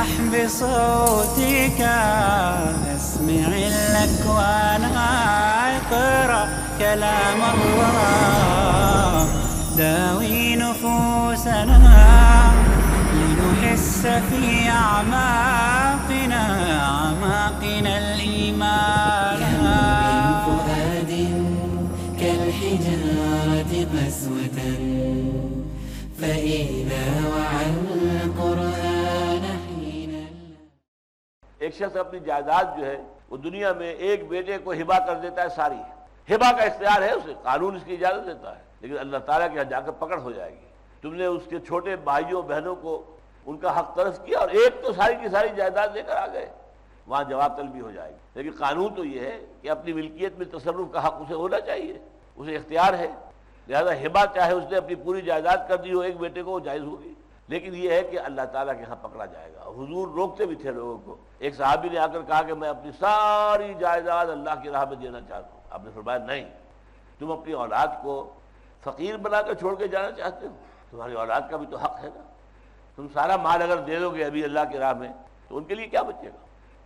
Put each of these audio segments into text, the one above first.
افرح بصوتك اسمع الأكوان اقرأ كلام الله داوي نفوسنا لنحس في أعماقنا الإيمان من فؤاد كالحجارة قسوة فإذا وعى القرآن حين. ایک شخص اپنی جائیداد جو ہے وہ دنیا میں ایک بیٹے کو ہبا کر دیتا ہے ساری. ہبا کا اختیار ہے اسے، قانون اس کی اجازت دیتا ہے، لیکن اللہ تعالیٰ کے یہاں جا کر پکڑ ہو جائے گی. تم نے اس کے چھوٹے بھائیوں بہنوں کو ان کا حق تلف کیا اور ایک تو ساری کی ساری جائیداد لے کر آ گئے، وہاں جواب طلبی ہو جائے گی. لیکن قانون تو یہ ہے کہ اپنی ملکیت میں تصرف کا حق اسے ہونا چاہیے، اسے اختیار ہے. لہذا ہبا چاہے اس نے اپنی پوری جائیداد کر دی ہو ایک بیٹے کو، وہ جائز ہوگی، لیکن یہ ہے کہ اللہ تعالیٰ کے ہاں پکڑا جائے گا. حضور روکتے بھی تھے لوگوں کو. ایک صحابی نے آ کر کہا کہ میں اپنی ساری جائیداد اللہ کی راہ میں دینا چاہتا ہوں. آپ نے فرمایا نہیں، تم اپنی اولاد کو فقیر بنا کر چھوڑ کے جانا چاہتے ہو، تمہاری اولاد کا بھی تو حق ہے نا. تم سارا مال اگر دے دو گے ابھی اللہ کی راہ میں تو ان کے لیے کیا بچے گا؟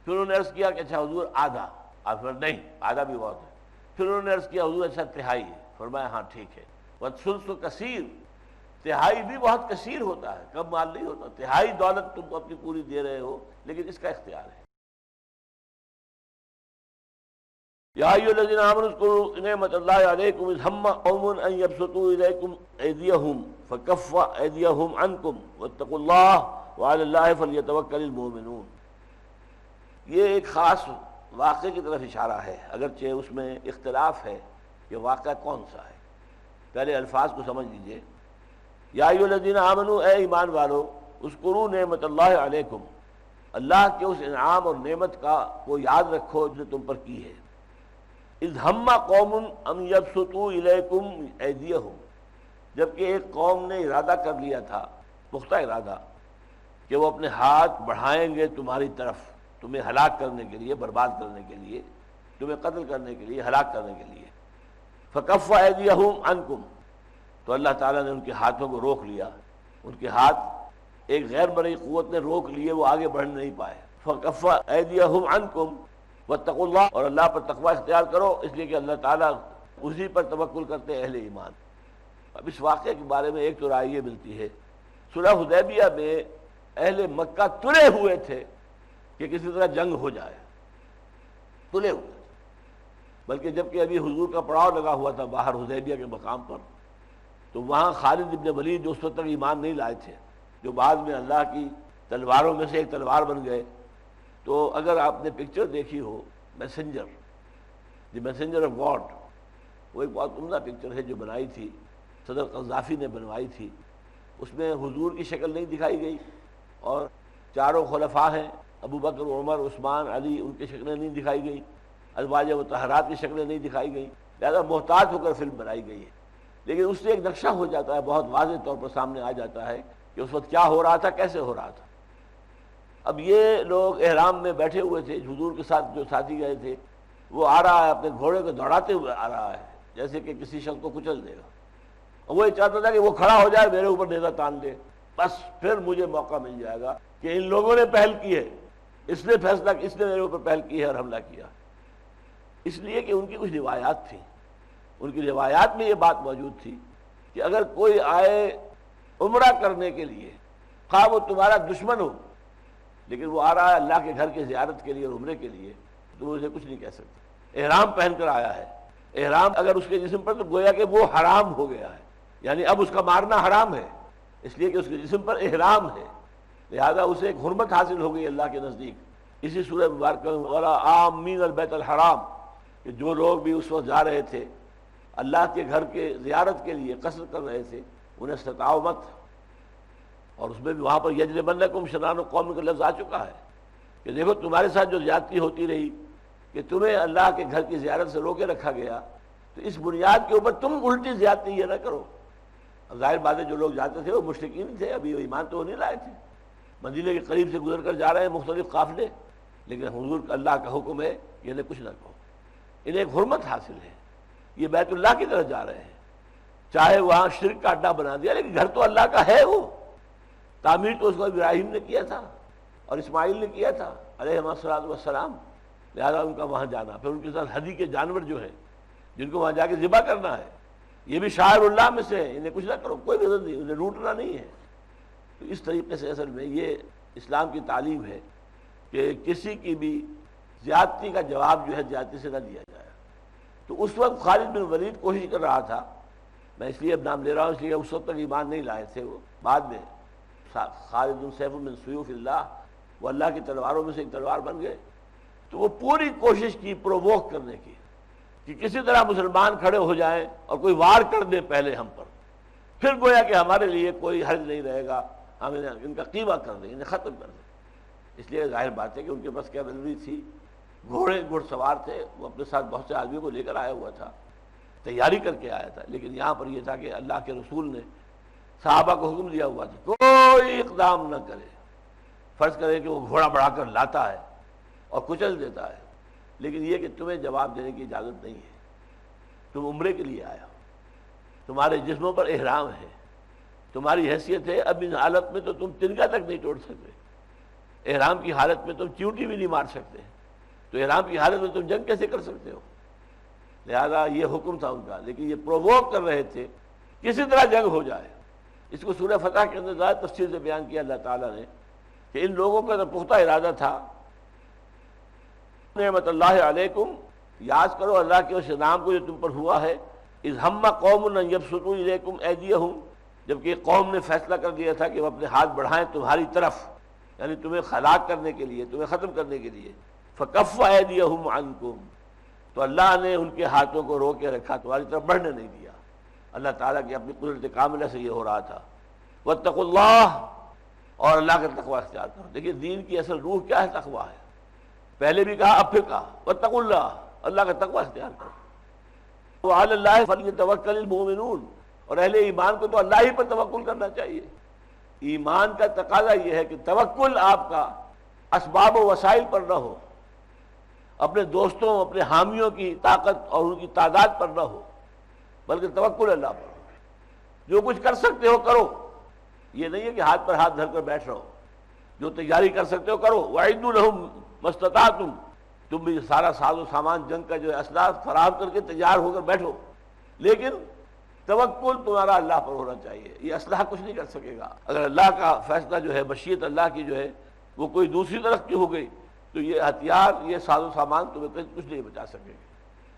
پھر انہوں نے عرض کیا کہ اچھا حضور آدھا. آپ فرمایا نہیں، آدھا بھی بہت ہے. پھر انہوں نے عرض کیا حضور اچھا تہائی ہے. فرمایا ہاں ٹھیک ہے. وَالثُّلُثُ کثیر، تہائی بھی بہت کثیر ہوتا ہے، کم مال نہیں ہوتا. تہائی دولت تم کو اپنی پوری دے رہے ہو، لیکن اس کا اختیار ہے. یا ایھا الذین آمنوا اذکروا نعمت اللہ علیکم اذ ہم قوم ان یبسطوا الیکم ایدیہم فکف ایدیہم عنکم واتقوا اللہ وعلی اللہ فلیتوکل المؤمنون. یہ ایک خاص واقعے کی طرف اشارہ ہے، اگرچہ اس میں اختلاف ہے کہ واقعہ کون سا ہے. پہلے الفاظ کو سمجھ لیجئے. یا ایھا الذین آمنوا، اے ایمان والو، اذکروا نعمت اللہ علیکم، اللہ کے اس انعام اور نعمت کا کو یاد رکھو جو تم پر کی ہے. اذ ہم قوم ان یبسطوا الیکم ایدیہم، جبکہ ایک قوم نے ارادہ کر لیا تھا، پختہ ارادہ، کہ وہ اپنے ہاتھ بڑھائیں گے تمہاری طرف، تمہیں ہلاک کرنے کے لیے، برباد کرنے کے لیے، تمہیں قتل کرنے کے لیے، ہلاک کرنے کے لیے. فکف ایدیہم عنکم، تو اللہ تعالیٰ نے ان کے ہاتھوں کو روک لیا. ان کے ہاتھ ایک غیر مرئی قوت نے روک لیے، وہ آگے بڑھ نہیں پائے. فکف ایدیہم عنکم واتقوا اللہ، اور اللہ پر تقوی اختیار کرو، اس لیے کہ اللہ تعالیٰ اسی پر توکل کرتے ہیں اہل ایمان. اب اس واقعے کے بارے میں ایک تو رائے یہ ملتی ہے، صلح حدیبیہ میں اہل مکہ تلے ہوئے تھے کہ کسی طرح جنگ ہو جائے، تلے ہوئے تھے. بلکہ جبکہ ابھی حضور کا پڑاؤ لگا ہوا تھا باہر حدیبیہ کے مقام پر، تو وہاں خالد ابن ولید جو اس وقت تک ایمان نہیں لائے تھے، جو بعد میں اللہ کی تلواروں میں سے ایک تلوار بن گئے. تو اگر آپ نے پکچر دیکھی ہو messenger, the messenger of God, وہ ایک بہت عمدہ پکچر ہے جو بنائی تھی صدر قذافی نے بنوائی تھی. اس میں حضور کی شکل نہیں دکھائی گئی اور چاروں خلفاء ہیں، ابو بکر، عمر، عثمان، علی، ان کی شکلیں نہیں دکھائی گئی، ازواج مطہرات کی شکلیں نہیں دکھائی گئی. لہذا محتاط ہو کر فلم بنائی گئی ہے. لیکن اس سے ایک نقشہ ہو جاتا ہے، بہت واضح طور پر سامنے آ جاتا ہے کہ اس وقت کیا ہو رہا تھا، کیسے ہو رہا تھا. اب یہ لوگ احرام میں بیٹھے ہوئے تھے، حضور کے ساتھ جو ساتھی گئے تھے، وہ آ رہا ہے اپنے گھوڑے کو دوڑاتے ہوئے آ رہا ہے، جیسے کہ کسی شخص کو کچل دے گا. وہ یہ چاہتا تھا کہ وہ کھڑا ہو جائے، میرے اوپر نیزہ تان دے، بس پھر مجھے موقع مل جائے گا کہ ان لوگوں نے پہل کی ہے، اس نے فیصلہ، اس نے میرے اوپر پہل کی ہے اور حملہ کیا. اس لیے کہ ان کی کچھ روایات تھیں، ان کی روایات میں یہ بات موجود تھی کہ اگر کوئی آئے عمرہ کرنے کے لیے، خواہ وہ تمہارا دشمن ہو، لیکن وہ آ رہا ہے اللہ کے گھر کی زیارت کے لیے اور عمرے کے لیے، تو اسے کچھ نہیں کہہ سکتے. احرام پہن کر آیا ہے، احرام اگر اس کے جسم پر، تو گویا کہ وہ حرام ہو گیا ہے، یعنی اب اس کا مارنا حرام ہے، اس لیے کہ اس کے جسم پر احرام ہے. لہذا اسے ایک حرمت حاصل ہو گئی اللہ کے نزدیک. اسی سورہ مبارکہ میں وَلَا آمِّنَ الْبَيْتَ الْحَرَامَ، کہ جو لوگ بھی اس وقت جا رہے تھے اللہ کے گھر کے زیارت کے لیے، قصد کر رہے تھے، انہیں ستاؤ مت. اور اس میں بھی وہاں پر یجرمنکم شنآن قوم کا لفظ آ چکا ہے کہ دیکھو تمہارے ساتھ جو زیادتی ہوتی رہی کہ تمہیں اللہ کے گھر کی زیارت سے روکے رکھا گیا، تو اس بنیاد کے اوپر تم الٹی زیادتی یہ نہ کرو. اب ظاہر بات ہے جو لوگ جاتے تھے وہ مشرکین تھے، ابھی وہ ایمان تو وہ نہیں لائے تھے، مدینے کے قریب سے گزر کر جا رہے ہیں مختلف قافلے، لیکن حضور کا اللہ کا حکم ہے کہ انہیں کچھ نہ کہو، انہیں ایک حرمت حاصل ہے، یہ بیت اللہ کی طرف جا رہے ہیں. چاہے وہاں شرک کا اڈا بنا دیا، لیکن گھر تو اللہ کا ہے، وہ تعمیر تو اس کو ابراہیم نے کیا تھا، اور اسماعیل نے کیا تھا علیہ الصلوۃ والسلام، لہٰذا ان کا وہاں جانا، پھر ان کے ساتھ ہدی کے جانور جو ہیں جن کو وہاں جا کے ذبح کرنا ہے، یہ بھی شاعر اللہ میں سے ہے، انہیں کچھ نہ کرو، کوئی غرض نہیں، انہیں روٹنا نہیں ہے۔ تو اس طریقے سے اصل میں یہ اسلام کی تعلیم ہے کہ کسی کی بھی زیادتی کا جواب جو ہے زیادتی سے نہ دیا جائے۔ تو اس وقت خالد بن ولید کوشش کر رہا تھا، میں اس لیے اب نام لے رہا ہوں اس لیے اس وقت تک ایمان نہیں لائے تھے وہ، بعد میں خالد بن سیف من سیوف اللہ، وہ اللہ کی تلواروں میں سے ایک تلوار بن گئے۔ تو وہ پوری کوشش کی پروووک کرنے کی کہ کسی طرح مسلمان کھڑے ہو جائیں اور کوئی وار کر دے پہلے ہم پر، پھر گویا کہ ہمارے لیے کوئی حرج نہیں رہے گا، ہم ان کا قیمہ کر دیں، انہیں ختم کر دیں۔ اس لیے ظاہر بات ہے کہ ان کے پاس کیولری تھی، گھوڑے گھڑ سوار تھے، وہ اپنے ساتھ بہت سے آدمیوں کو لے کر آیا ہوا تھا، تیاری کر کے آیا تھا۔ لیکن یہاں پر یہ تھا کہ اللہ کے رسول نے صحابہ کو حکم دیا ہوا تھا کوئی اقدام نہ کرے، فرض کرے کہ وہ گھوڑا بڑھا کر لاتا ہے اور کچل دیتا ہے، لیکن یہ کہ تمہیں جواب دینے کی اجازت نہیں ہے، تم عمرے کے لیے آیا ہو، تمہارے جسموں پر احرام ہے، تمہاری حیثیت ہے، اب ان حالت میں تو تم تنکا تک نہیں توڑ سکتے، احرام کی حالت میں تم چیونٹی بھی نہیں مار سکتے، تو احرام کی حالت میں تم جنگ کیسے کر سکتے ہو؟ لہذا یہ حکم تھا ان کا، لیکن یہ پروووک کر رہے تھے کسی طرح جنگ ہو جائے۔ اس کو سورہ فتح کے اندر زیادہ تفصیل سے بیان کیا اللہ تعالیٰ نے کہ ان لوگوں کا تو پختہ ارادہ تھا، نعمت اللہ علیکم، یاد کرو اللہ کے اس انعام کو جو تم پر ہوا ہے، اذ ہم قوم ان یبسطوا الیکم ایدیہم، جبکہ قوم نے فیصلہ کر دیا تھا کہ وہ اپنے ہاتھ بڑھائیں تمہاری طرف، یعنی تمہیں ہلاک کرنے کے لیے، تمہیں ختم کرنے کے لیے، فکف ایدیہم عنکم، تو اللہ نے ان کے ہاتھوں کو رو کے رکھا، تمہاری طرف بڑھنے نہیں دیا۔ اللہ تعالیٰ کی اپنی قدرت کاملہ سے یہ ہو رہا تھا۔ واتقوا اللہ، اور اللہ کا تقوی اختیار کرو۔ دیکھیے دین کی اصل روح کیا ہے؟ تقوی ہے۔ پہلے بھی کہا اب پھر کہا واتقوا اللہ، اللہ کا تقوی اختیار کرو۔ وعلی اللہ فلیتوکل المؤمنون، اور اہل ایمان کو تو اللہ ہی پر توکل کرنا چاہیے۔ ایمان کا تقاضا یہ ہے کہ توکل آپ کا اسباب و وسائل پر نہ ہو، اپنے دوستوں اپنے حامیوں کی طاقت اور ان کی تعداد پر نہ ہو، بلکہ توکل اللہ پر ہو۔ جو کچھ کر سکتے ہو کرو، یہ نہیں ہے کہ ہاتھ پر ہاتھ دھر کر بیٹھ رہو، جو تیاری کر سکتے ہو کرو۔ وَأَعِدُّوا لَهُم مَا اسْتَطَعْتُمْ، تم بھی سارا ساز و سامان جنگ کا جو ہے اسلحہ فراہم کر کے تیار ہو کر بیٹھو، لیکن توکل تمہارا اللہ پر ہونا چاہیے۔ یہ اسلحہ کچھ نہیں کر سکے گا۔ اگر اللہ کا فیصلہ جو ہے، مشیت اللہ کی جو ہے وہ کوئی دوسری طرف کی ہو گئی تو یہ ہتھیار یہ ساز و سامان تمہیں کچھ نہیں بچا سکے گا۔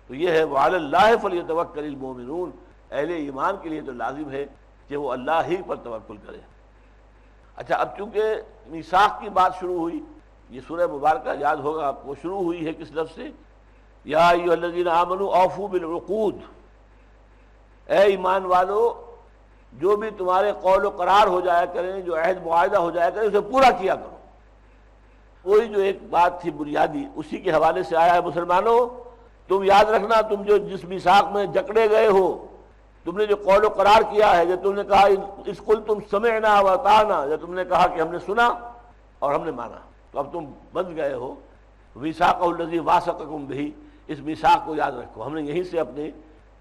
تو یہ ہے وعلی اللہ فلیتوکل المؤمنون، اہل ایمان کے لیے تو لازم ہے کہ وہ اللہ ہی پر توکل کرے۔ اچھا، اب چونکہ میثاق کی بات شروع ہوئی، یہ سورہ مبارکہ یاد ہوگا آپ کو شروع ہوئی ہے کس لفظ سے؟ یا ایھا الذین آمنوا اوفوا بالعقود، اے ایمان والو جو بھی تمہارے قول و قرار ہو جایا کریں، جو عہد معاہدہ ہو جایا کریں، اسے پورا کیا کرو۔ وہی جو ایک بات تھی بنیادی، اسی کے حوالے سے آیا ہے مسلمانوں، تم یاد رکھنا، تم جو جس میثاق میں جکڑے گئے ہو، تم نے جو قول و قرار کیا ہے، جب تم نے کہا اس قلتم سمعنا واطعنا، جب تم نے کہا کہ ہم نے سنا اور ہم نے مانا، تو اب تم بند گئے ہو۔ میثاقہ الذی واثقکم بہ، اس میثاق کو یاد رکھو۔ ہم نے یہیں سے اپنے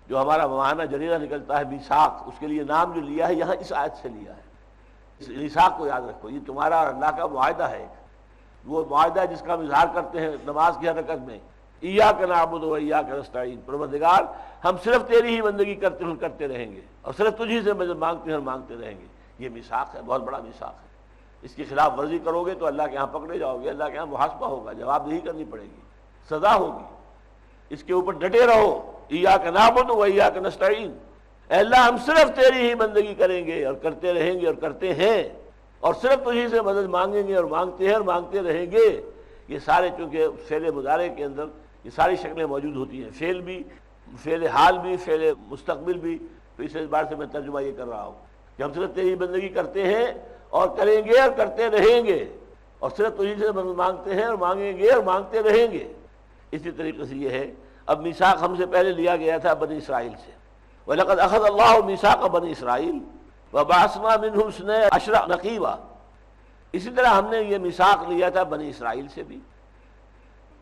جو ہمارا معنی جریدہ نکلتا ہے میثاق، اس کے لیے نام جو لیا ہے یہاں اس آیت سے لیا ہے۔ اس میثاق کو یاد رکھو، یہ تمہارا اور اللہ کا معاہدہ ہے، وہ معاہدہ جس کا ہم اظہار کرتے ہیں نماز کی حرکت میں، ایاک نعبد و ایاک نستعین، پروردگار ہم صرف تیری ہی بندگی کرتے رہیں گے اور صرف تجھی سے مدد مانگتے ہیں اور مانگتے رہیں گے۔ یہ میثاق ہے، بہت بڑا میثاق ہے۔ اس کی خلاف ورزی کرو گے تو اللہ کے ہاں پکڑے جاؤ گے، اللہ کے ہاں محاسبہ ہوگا، جواب دہی کرنی پڑے گی، سزا ہوگی۔ اس کے اوپر ڈٹے رہو، ایاک نعبد و ایاک نستعین، اے اللہ ہم صرف تیری ہی بندگی کریں گے اور کرتے رہیں گے اور کرتے ہیں، اور صرف تجھی سے مدد مانگیں گے اور مانگتے ہیں اور مانگتے رہیں گے۔ یہ سارے چونکہ فعل مضارع کے اندر یہ ساری شکلیں موجود ہوتی ہیں، فعل بھی، فعل حال بھی، فعل مستقبل بھی، تو اس اعتبار سے میں ترجمہ یہ کر رہا ہوں کہ ہم صرف تیری بندگی کرتے ہیں اور کریں گے اور کرتے رہیں گے، اور صرف تجھی سے مدد مانگتے ہیں اور مانگیں گے اور مانگتے رہیں گے۔ اسی طریقے سے یہ ہے، اب میثاق ہم سے پہلے لیا گیا تھا بنی اسرائیل سے، وَلَقَدْ أَخَذَ اللَّهُ مِيثَاقَ بَنِي إِسْرَائِيلَ وَبَعَثْنَا مِنْهُمْ اثْنَيْ عَشْرَ نَقِيبًا، اسی طرح ہم نے یہ میثاق لیا تھا بنی اسرائیل سے بھی،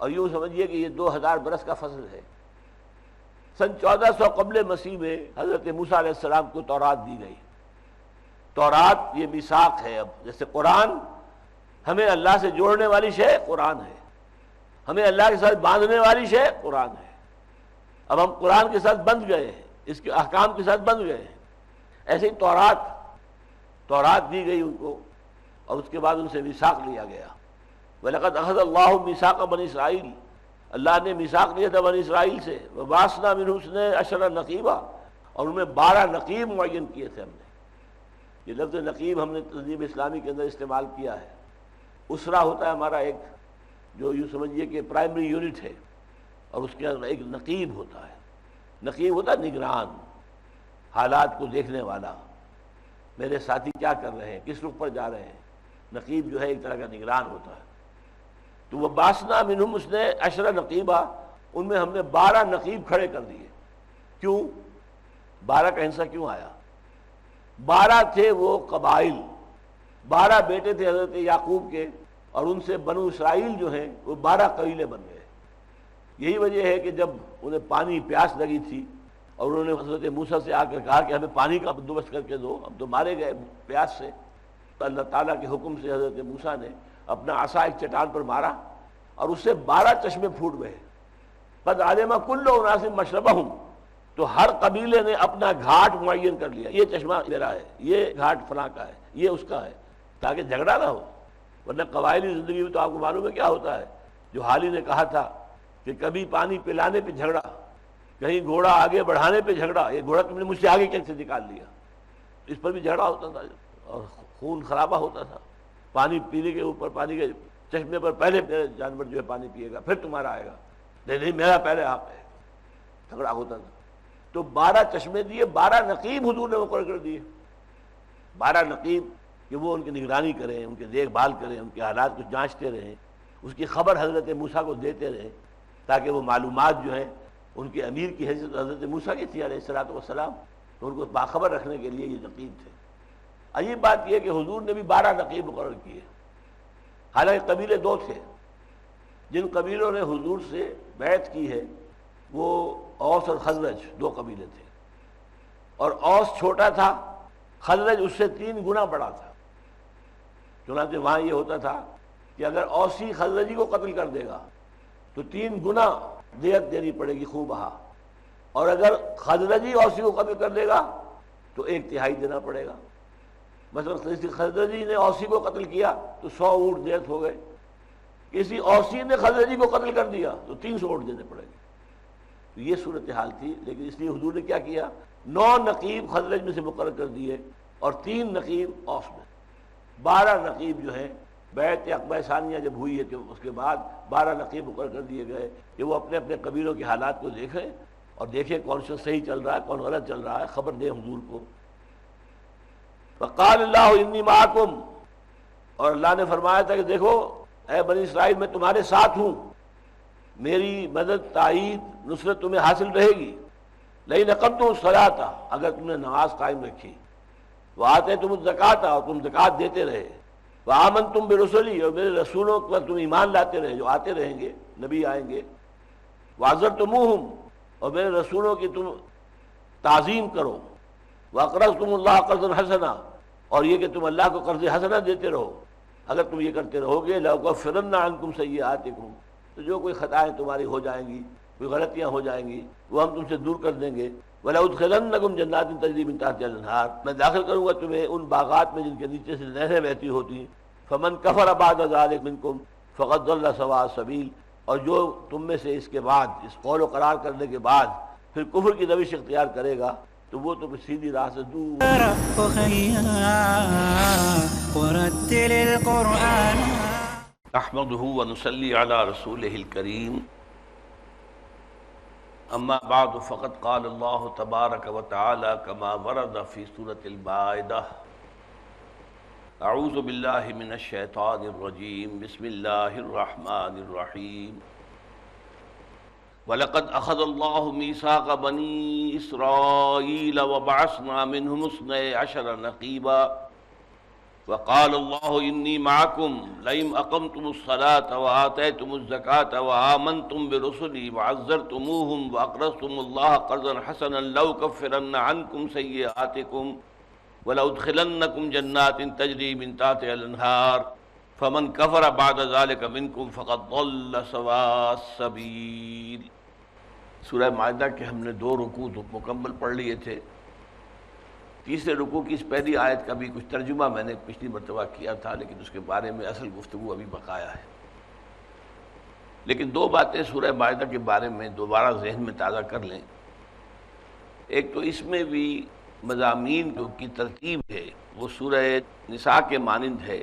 اور یوں سمجھیے کہ یہ 2000 برس کا فصل ہے۔ سن 1400 قبل مسیح میں حضرت موسیٰ علیہ السلام کو تورات دی گئی۔ تورات یہ میثاق ہے، اب جیسے قرآن ہمیں اللہ سے جوڑنے والی شے قرآن ہے، ہمیں اللہ کے ساتھ باندھنے والی شے قرآن ہے۔ اب ہم قرآن کے ساتھ بندھ گئے ہیں، اس کے احکام کے ساتھ بندھ گئے ہیں۔ ایسے ہی تورات دی گئی ان کو، اور اس کے بعد ان سے میثاق لیا گیا۔ وَلَقَدْ أَخَذَ اللَّهُ مِيثَاقَ بَنِي إِسْرَائِيلَ، اللہ نے میثاق لیا تھا بنی اسرائیل سے، وَبَعَثْنَا مِنْهُمْ اثْنَيْ عَشَرَ نَقِيبًا، اور ان میں 12 نقیب معین کیے تھے ہم نے۔ یہ لفظ نقیب ہم نے تہذیب اسلامی کے اندر استعمال کیا ہے۔ اسرہ ہوتا ہے ہمارا ایک، جو یوں سمجھیے کہ پرائمری یونٹ ہے، اور اس کے اندر ایک نقیب ہوتا ہے۔ نقیب ہوتا ہے نگران، حالات کو دیکھنے والا، میرے ساتھی کیا کر رہے ہیں، کس رخ پر جا رہے ہیں۔ نقیب جو ہے ایک طرح کا نگران ہوتا ہے۔ تو وہ باسنا منہم اثنی عشر نقیبہ، ان میں ہم نے 12 نقیب کھڑے کر دیے۔ کیوں 12 کا حصہ کیوں آیا؟ 12 تھے وہ قبائل، 12 بیٹے تھے حضرت یعقوب کے، اور ان سے بنو اسرائیل جو ہیں وہ 12 قبیلے بن گئے۔ یہی وجہ ہے کہ جب انہیں پانی پیاس لگی تھی اور انہوں نے حضرت موسیٰ سے آ کر کہا کہ ہمیں پانی کا بندوبست کر کے دو، ہم تو مارے گئے پیاس سے، تو اللہ تعالیٰ کے حکم سے حضرت موسیٰ نے اپنا عصا ایک چٹان پر مارا اور اس سے 12 چشمے پھوٹ گئے۔ قد علم کل اناس مشربہم، تو ہر قبیلے نے اپنا گھاٹ معین کر لیا، یہ چشمہ میرا ہے، یہ گھاٹ فلاں کا ہے، یہ اس کا ہے، تاکہ جھگڑا نہ ہو۔ ورنہ قبائلی زندگی میں تو آپ کو معلوم ہے کیا ہوتا ہے، جو حالی نے کہا تھا کہ کبھی پانی پلانے پہ جھگڑا، کہیں گھوڑا آگے بڑھانے پہ جھگڑا، یہ گھوڑا تم نے مجھ سے آگے کیسے نکال لیا، اس پر بھی جھگڑا ہوتا تھا اور خون خرابہ ہوتا تھا۔ پانی پینے کے اوپر، پانی کے چشمے پر پہلے میرے جانور جو ہے پانی پیے گا، پھر تمہارا آئے گا، نہیں میرا پہلے آپ ہے، جھگڑا ہوتا تھا۔ تو 12 چشمے دیے، 12 نقیب حضور نے مقرر کر دیے، 12 نقیب کہ وہ ان کی نگرانی کریں، ان کی دیکھ بھال کریں، ان کے حالات کو جانچتے رہیں، اس کی خبر حضرت موسیٰ کو دیتے رہیں، تاکہ وہ معلومات جو ہیں ان کے امیر کی حیثیت حضرت موسیٰ کی تھی علیہ الصلوۃ والسلام، تو ان کو باخبر رکھنے کے لیے یہ نقیب تھے۔ عجیب بات یہ کہ حضور نے بھی 12 نقیب مقرر کیے، حالانکہ قبیلے 2 تھے۔ جن قبیلوں نے حضور سے بیعت کی ہے وہ اوس اور خزرج 2 قبیلے تھے، اور اوس چھوٹا تھا، خزرج اس سے 3 گنا بڑا تھا۔ چنانچہ وہاں یہ ہوتا تھا کہ اگر اوسی خزرجی کو قتل کر دے گا تو 3 گنا دیت دینی پڑے گی خوب بہا، اور اگر خزرجی اوسی کو قتل کر دے گا تو 1/3 دینا پڑے گا۔ مثلا کسی خزرجی نے اوسی کو قتل کیا تو 100 اونٹ دیت ہو گئے، کسی اوسی نے خزرجی کو قتل کر دیا تو 300 اونٹ دینے پڑے گے۔ تو یہ صورتحال تھی، لیکن اس لیے حضور نے کیا کیا، 9 نقیب خزرج میں سے مقرر کر دیے اور 3 نقیب اوس میں۔ 12 نقیب جو ہیں بیعت عقبہ ثانیہ جب ہوئی ہے تو اس کے بعد 12 نقیب مقرر کر دیے گئے کہ وہ اپنے اپنے قبیلوں کے حالات کو دیکھیں اور دیکھیں کون سا صحیح چل رہا ہے، کون غلط چل رہا ہے، خبر دیں حضور کو۔ وقال اللہ انی معکم، اور اللہ نے فرمایا تھا کہ دیکھو اے بنی اسرائیل میں تمہارے ساتھ ہوں، میری مدد، تائید، نصرت تمہیں حاصل رہے گی۔ لئن اقمتم الصلاۃ، اگر تم نے نماز قائم رکھی، وآتیتم الزکوٰۃ، اور تم زکوٰۃ دیتے رہے، وآمنتم برسلی، اور میرے رسولوں پر تم ایمان لاتے رہے، جو آتے رہیں گے، نبی آئیں گے، وعزرتموہم، اور میرے رسولوں کی تم تعظیم کرو، وَأَقْرَضْتُمُ اللَّهَ قَرْضًا حَسَنًا، اور یہ کہ تم اللہ کو قرض حسنہ دیتے رہو، اگر تم یہ کرتے رہو گے لَأُكَفِّرَنَّ عَنْكُمْ سَيِّئَاتِكُمْ، تو جو کوئی خطائیں تمہاری ہو جائیں گی، کوئی غلطیاں ہو جائیں گی، وہ ہم تم سے دور کر دیں گے۔ وَلَأُدْخِلَنَّكُمْ جَنَّاتٍ تَجْرِي مِن تَحْتِهَا الْأَنْهَارُ، میں داخل کروں گا تمہیں ان باغات میں جن کے نیچے سے نہریں بہتی ہوتی ہیں۔ فَمَن كَفَرَ بَعْدَ ذَلِكَ مِنكُمْ فَقَدْ ضَلَّ سَوَاءَ السَّبِيلِ، اور جو تم میں سے اس کے بعد، اس قول و قرار کرنے کے بعد پھر کفر کی روش اختیار کرے گا تو وہ تو سیدھی راہ سے دور۔ ورتل القرآن نحمده ونصلي على رسوله الكريم، اما بعد فقد قال الله تبارك وتعالى كما ورد في سورة المائدة، اعوذ بالله من الشيطان الرجيم، بسم الله الرحمن الرحيم، وَلَقَدْ أَخَذَ اللَّهُ مِيثَاقَ بَنِي إِسْرَائِيلَ وَبَعَثْنَا مِنْهُمُ اثْنَيْ عَشَرَ نَقِيبًا وَقَالَ اللَّهُ إِنِّي مَعَكُمْ لَئِنْ أَقَمْتُمُ الصَّلَاةَ وَآتَيْتُمُ الزَّكَاةَ وَآمَنْتُمْ بِرُسُلِي وَعَزَّرْتُمُوهُمْ وَأَقْرَضْتُمُ اللَّهَ قَرْضًا حَسَنًا لَأُكَفِّرَنَّ عَنْكُمْ سَيِّئَاتِكُمْ وَلَأُدْخِلَنَّكُمْ جَنَّاتٍ تَجْرِي مِن تَحْتِهَا الْأَنْهَارُ فمن کفر بعد ذلک منکم فقد ضل سواء السبیل۔ سورہ مائدہ کے ہم نے 2 رکوع تو مکمل پڑھ لیے تھے۔ تیسرے رکوع کی اس پہلی آیت کا بھی کچھ ترجمہ میں نے پچھلی مرتبہ کیا تھا، لیکن اس کے بارے میں اصل گفتگو ابھی بقایا ہے۔ لیکن 2 باتیں سورہ مائدہ کے بارے میں دوبارہ ذہن میں تازہ کر لیں۔ ایک تو اس میں بھی مضامین جو کی ترتیب ہے وہ سورہ نساء کے مانند ہے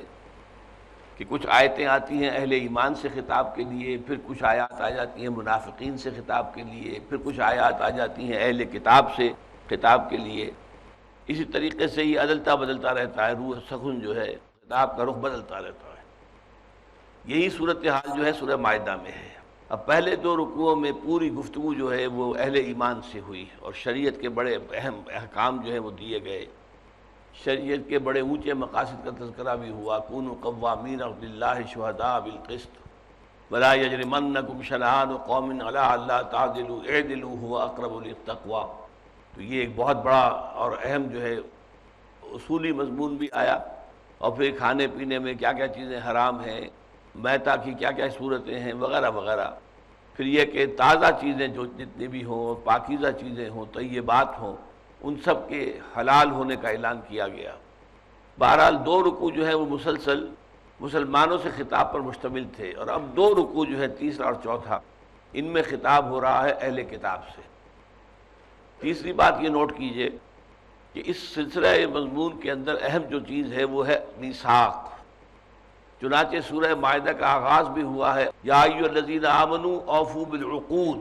کہ کچھ آیتیں آتی ہیں اہل ایمان سے خطاب کے لیے، پھر کچھ آیات آ جاتی ہیں منافقین سے خطاب کے لیے، پھر کچھ آیات آ جاتی ہیں اہل کتاب سے خطاب کے لیے۔ اسی طریقے سے یہ عدلتا بدلتا رہتا ہے، روح سخن جو ہے خطاب کا رخ بدلتا رہتا ہے۔ یہی صورتحال جو ہے سورہ مائدہ میں ہے۔ اب پہلے 2 رکوعوں میں پوری گفتگو جو ہے وہ اہل ایمان سے ہوئی اور شریعت کے بڑے اہم احکام جو ہیں وہ دیے گئے، شریعت کے بڑے اونچے مقاصد کا تذکرہ بھی ہوا۔ کونوا قوامین للہ شہداء بالقسط ولا یجرمنکم شنآن قوم علی الا تعدلوا اعدلوا هو اقرب للتقوی۔ تو یہ ایک بہت بڑا اور اہم جو ہے اصولی مضمون بھی آیا، اور پھر کھانے پینے میں کیا کیا چیزیں حرام ہیں، میتہ کی کیا کیا صورتیں ہیں وغیرہ وغیرہ۔ پھر یہ کہ تازہ چیزیں جو جتنی بھی ہوں، پاکیزہ چیزیں ہوں، طیبات ہوں، ان سب کے حلال ہونے کا اعلان کیا گیا۔ بہرحال 2 رکوع جو ہے وہ مسلسل مسلمانوں سے خطاب پر مشتمل تھے، اور اب 2 رکوع جو ہے تیسرا اور چوتھا ان میں خطاب ہو رہا ہے اہل کتاب سے۔ تیسری بات یہ نوٹ کیجئے کہ اس سلسلہ مضمون کے اندر اہم جو چیز ہے وہ ہے میثاق۔ چنانچہ سورہ مائدہ کا آغاز بھی ہوا ہے یا ایھا الذین آمنوا اوفوا بالعقود،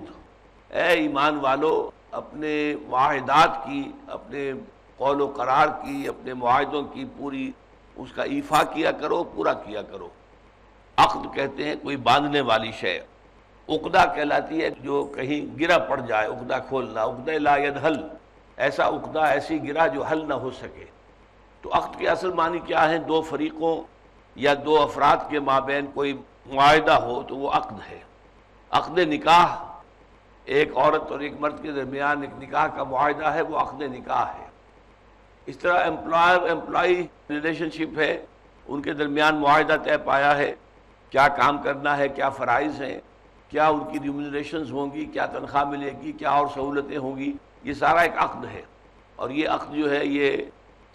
اے ایمان والو اپنے معاہدات کی، اپنے قول و قرار کی، اپنے معاہدوں کی پوری اس کا ایفا کیا کرو، پورا کیا کرو۔ عقد کہتے ہیں کوئی باندھنے والی شے، عقدہ کہلاتی ہے جو کہیں گرہ پڑ جائے، عقدہ کھولنا، عقدہ لا ينحل، ایسا عقدہ ایسی گرہ جو حل نہ ہو سکے۔ تو عقد کے اصل معنی کیا ہے؟ 2 فریقوں یا 2 افراد کے مابین کوئی معاہدہ ہو تو وہ عقد ہے۔ عقد نکاح ایک عورت اور ایک مرد کے درمیان ایک نکاح کا معاہدہ ہے، وہ عقد نکاح ہے۔ اس طرح امپلائر امپلائی ریلیشن شپ ہے، ان کے درمیان معاہدہ طے پایا ہے، کیا کام کرنا ہے، کیا فرائض ہیں، کیا ان کی ریمونریشنز ہوں گی، کیا تنخواہ ملے گی، کیا اور سہولتیں ہوں گی، یہ سارا ایک عقد ہے۔ اور یہ عقد جو ہے یہ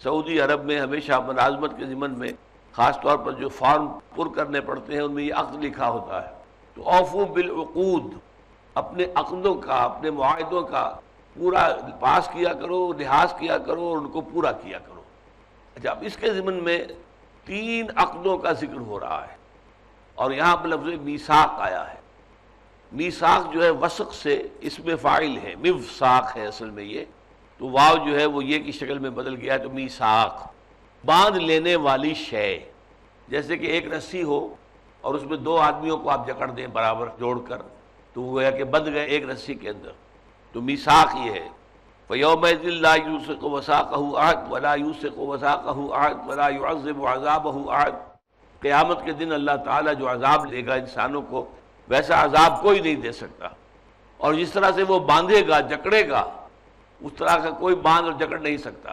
سعودی عرب میں ہمیشہ ملازمت کے ضمن میں خاص طور پر جو فارم پر کرنے پڑتے ہیں ان میں یہ عقد لکھا ہوتا ہے۔ تو اوفوا بالعقود، اپنے عقدوں کا، اپنے معاہدوں کا پورا پاس کیا کرو، لحاظ کیا کرو اور ان کو پورا کیا کرو۔ اچھا، اب اس کے ضمن میں 3 عقدوں کا ذکر ہو رہا ہے، اور یہاں پر لفظ میثاق آیا ہے۔ میثاق جو ہے وثق سے اس میں فاعل ہے، میثاق ہے اصل میں یہ، تو واو جو ہے وہ یہ کی شکل میں بدل گیا ہے، تو میثاق باندھ لینے والی شے۔ جیسے کہ ایک رسی ہو اور اس میں 2 آدمیوں کو آپ جکڑ دیں برابر جوڑ کر، تو وہ ہے کہ بندھ گئے ایک رسی کے اندر، تو میثاق یہ ہے۔ فَيَوْمَئِذٍ لَا يُوثِقُ وَثَاقَهُ أَحَدٌ وَلَا يُوثِقُ وَثَاقَهُ أَحَدٌ وَلَا يُعَذِّبُ عَذَابَهُ أَحَدٌ۔ قیامت کے دن اللہ تعالیٰ جو عذاب دے گا انسانوں کو، ویسا عذاب کوئی نہیں دے سکتا، اور جس طرح سے وہ باندھے گا، جکڑے گا، اس طرح کا کوئی باندھ اور جکڑ نہیں سکتا۔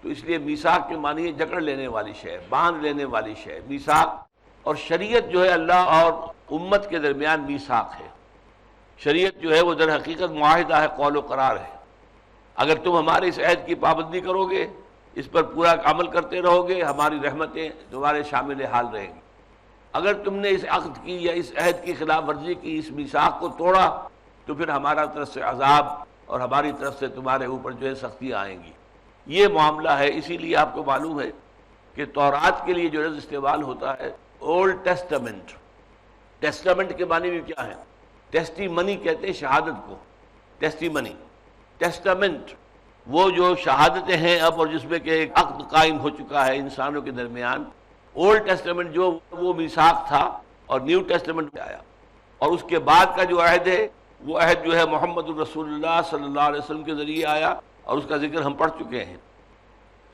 تو اس لیے میثاق کے معنی ہے جکڑ لینے والی شے، باندھ لینے والی شے، میثاق۔ اور شریعت جو ہے اللہ اور امت کے درمیان میثاق ہے۔ شریعت جو ہے وہ در حقیقت معاہدہ ہے، قول و قرار ہے۔ اگر تم ہمارے اس عہد کی پابندی کرو گے، اس پر پورا عمل کرتے رہو گے، ہماری رحمتیں تمہارے شامل حال رہیں گی۔ اگر تم نے اس عقد کی یا اس عہد کی خلاف ورزی کی، اس میثاق کو توڑا، تو پھر ہمارا طرف سے عذاب اور ہماری طرف سے تمہارے اوپر جو ہے سختیاں آئیں گی۔ یہ معاملہ ہے۔ اسی لیے آپ کو معلوم ہے کہ تورات کے لیے جو لفظ استعمال ہوتا ہے اولڈ ٹیسٹامنٹ، ٹیسٹامنٹ کے معنی بھی کیا ہے؟ ٹیسٹی منی کہتے ہیں شہادت کو، ٹیسٹی منی۔ ٹیسٹامنٹ وہ جو شہادتیں ہیں اب، اور جس میں کہ ایک عقد قائم ہو چکا ہے انسانوں کے درمیان۔ اولڈ ٹیسٹامنٹ جو وہ میثاق تھا، اور نیو ٹیسٹامنٹ میں آیا، اور اس کے بعد کا جو عہد ہے وہ عہد جو ہے محمد الرسول اللہ صلی اللہ علیہ وسلم کے ذریعے آیا، اور اس کا ذکر ہم پڑھ چکے ہیں۔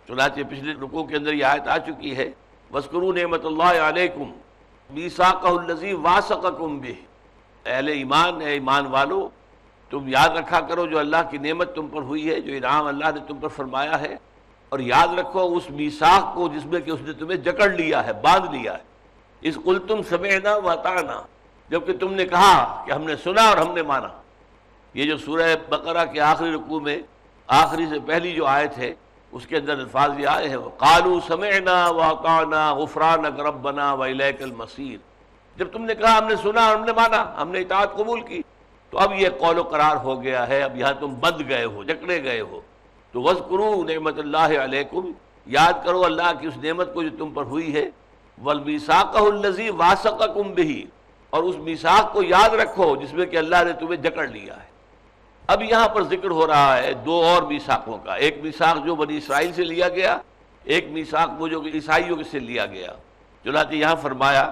چنانچہ پچھلے رکوع کے اندر یہ آیت آ چکی ہے، وَاذْكُرُوا نِعْمَتَ اللَّهِ عَلَيْكُمْ مِيثَاقَهُ الَّذِي وَاثَقَكُم بِهِ۔ اہل ایمان، اے ایمان والو، تم یاد رکھا کرو جو اللہ کی نعمت تم پر ہوئی ہے، جو انعام اللہ نے تم پر فرمایا ہے، اور یاد رکھو اس میثاق کو جس میں کہ اس نے تمہیں جکڑ لیا ہے، باندھ لیا ہے۔ اذ قلتم سمعنا واطعنا، جبکہ تم نے کہا کہ ہم نے سنا اور ہم نے مانا۔ یہ جو سورہ بقرہ کے آخری رکوع میں آخری سے پہلی جو آیت ہے اس کے اندر الفاظ یہ آئے ہیں، قالوا سمعنا واطعنا غفرانک ربنا والیک المصیر۔ جب تم نے کہا ہم نے سنا اور ہم نے مانا، ہم نے اطاعت قبول کی، تو اب یہ قول و قرار ہو گیا ہے، اب یہاں تم بندھ گئے ہو، جکڑے گئے ہو۔ تو وَاذْكُرُوا نعمت اللہ علیکم، یاد کرو اللہ کی اس نعمت کو جو تم پر ہوئی ہے، وَالْمِيثَاقَهُ الَّذِي وَاثَقَكُم بِهِ، اور اس میثاق کو یاد رکھو جس میں کہ اللہ نے تمہیں جکڑ لیا ہے۔ اب یہاں پر ذکر ہو رہا ہے دو اور میثاقوں کا، ایک میثاق جو بنی اسرائیل سے لیا گیا، ایک میثاق وہ جو عیسائیوں سے لیا گیا۔ چنانچہ یہاں فرمایا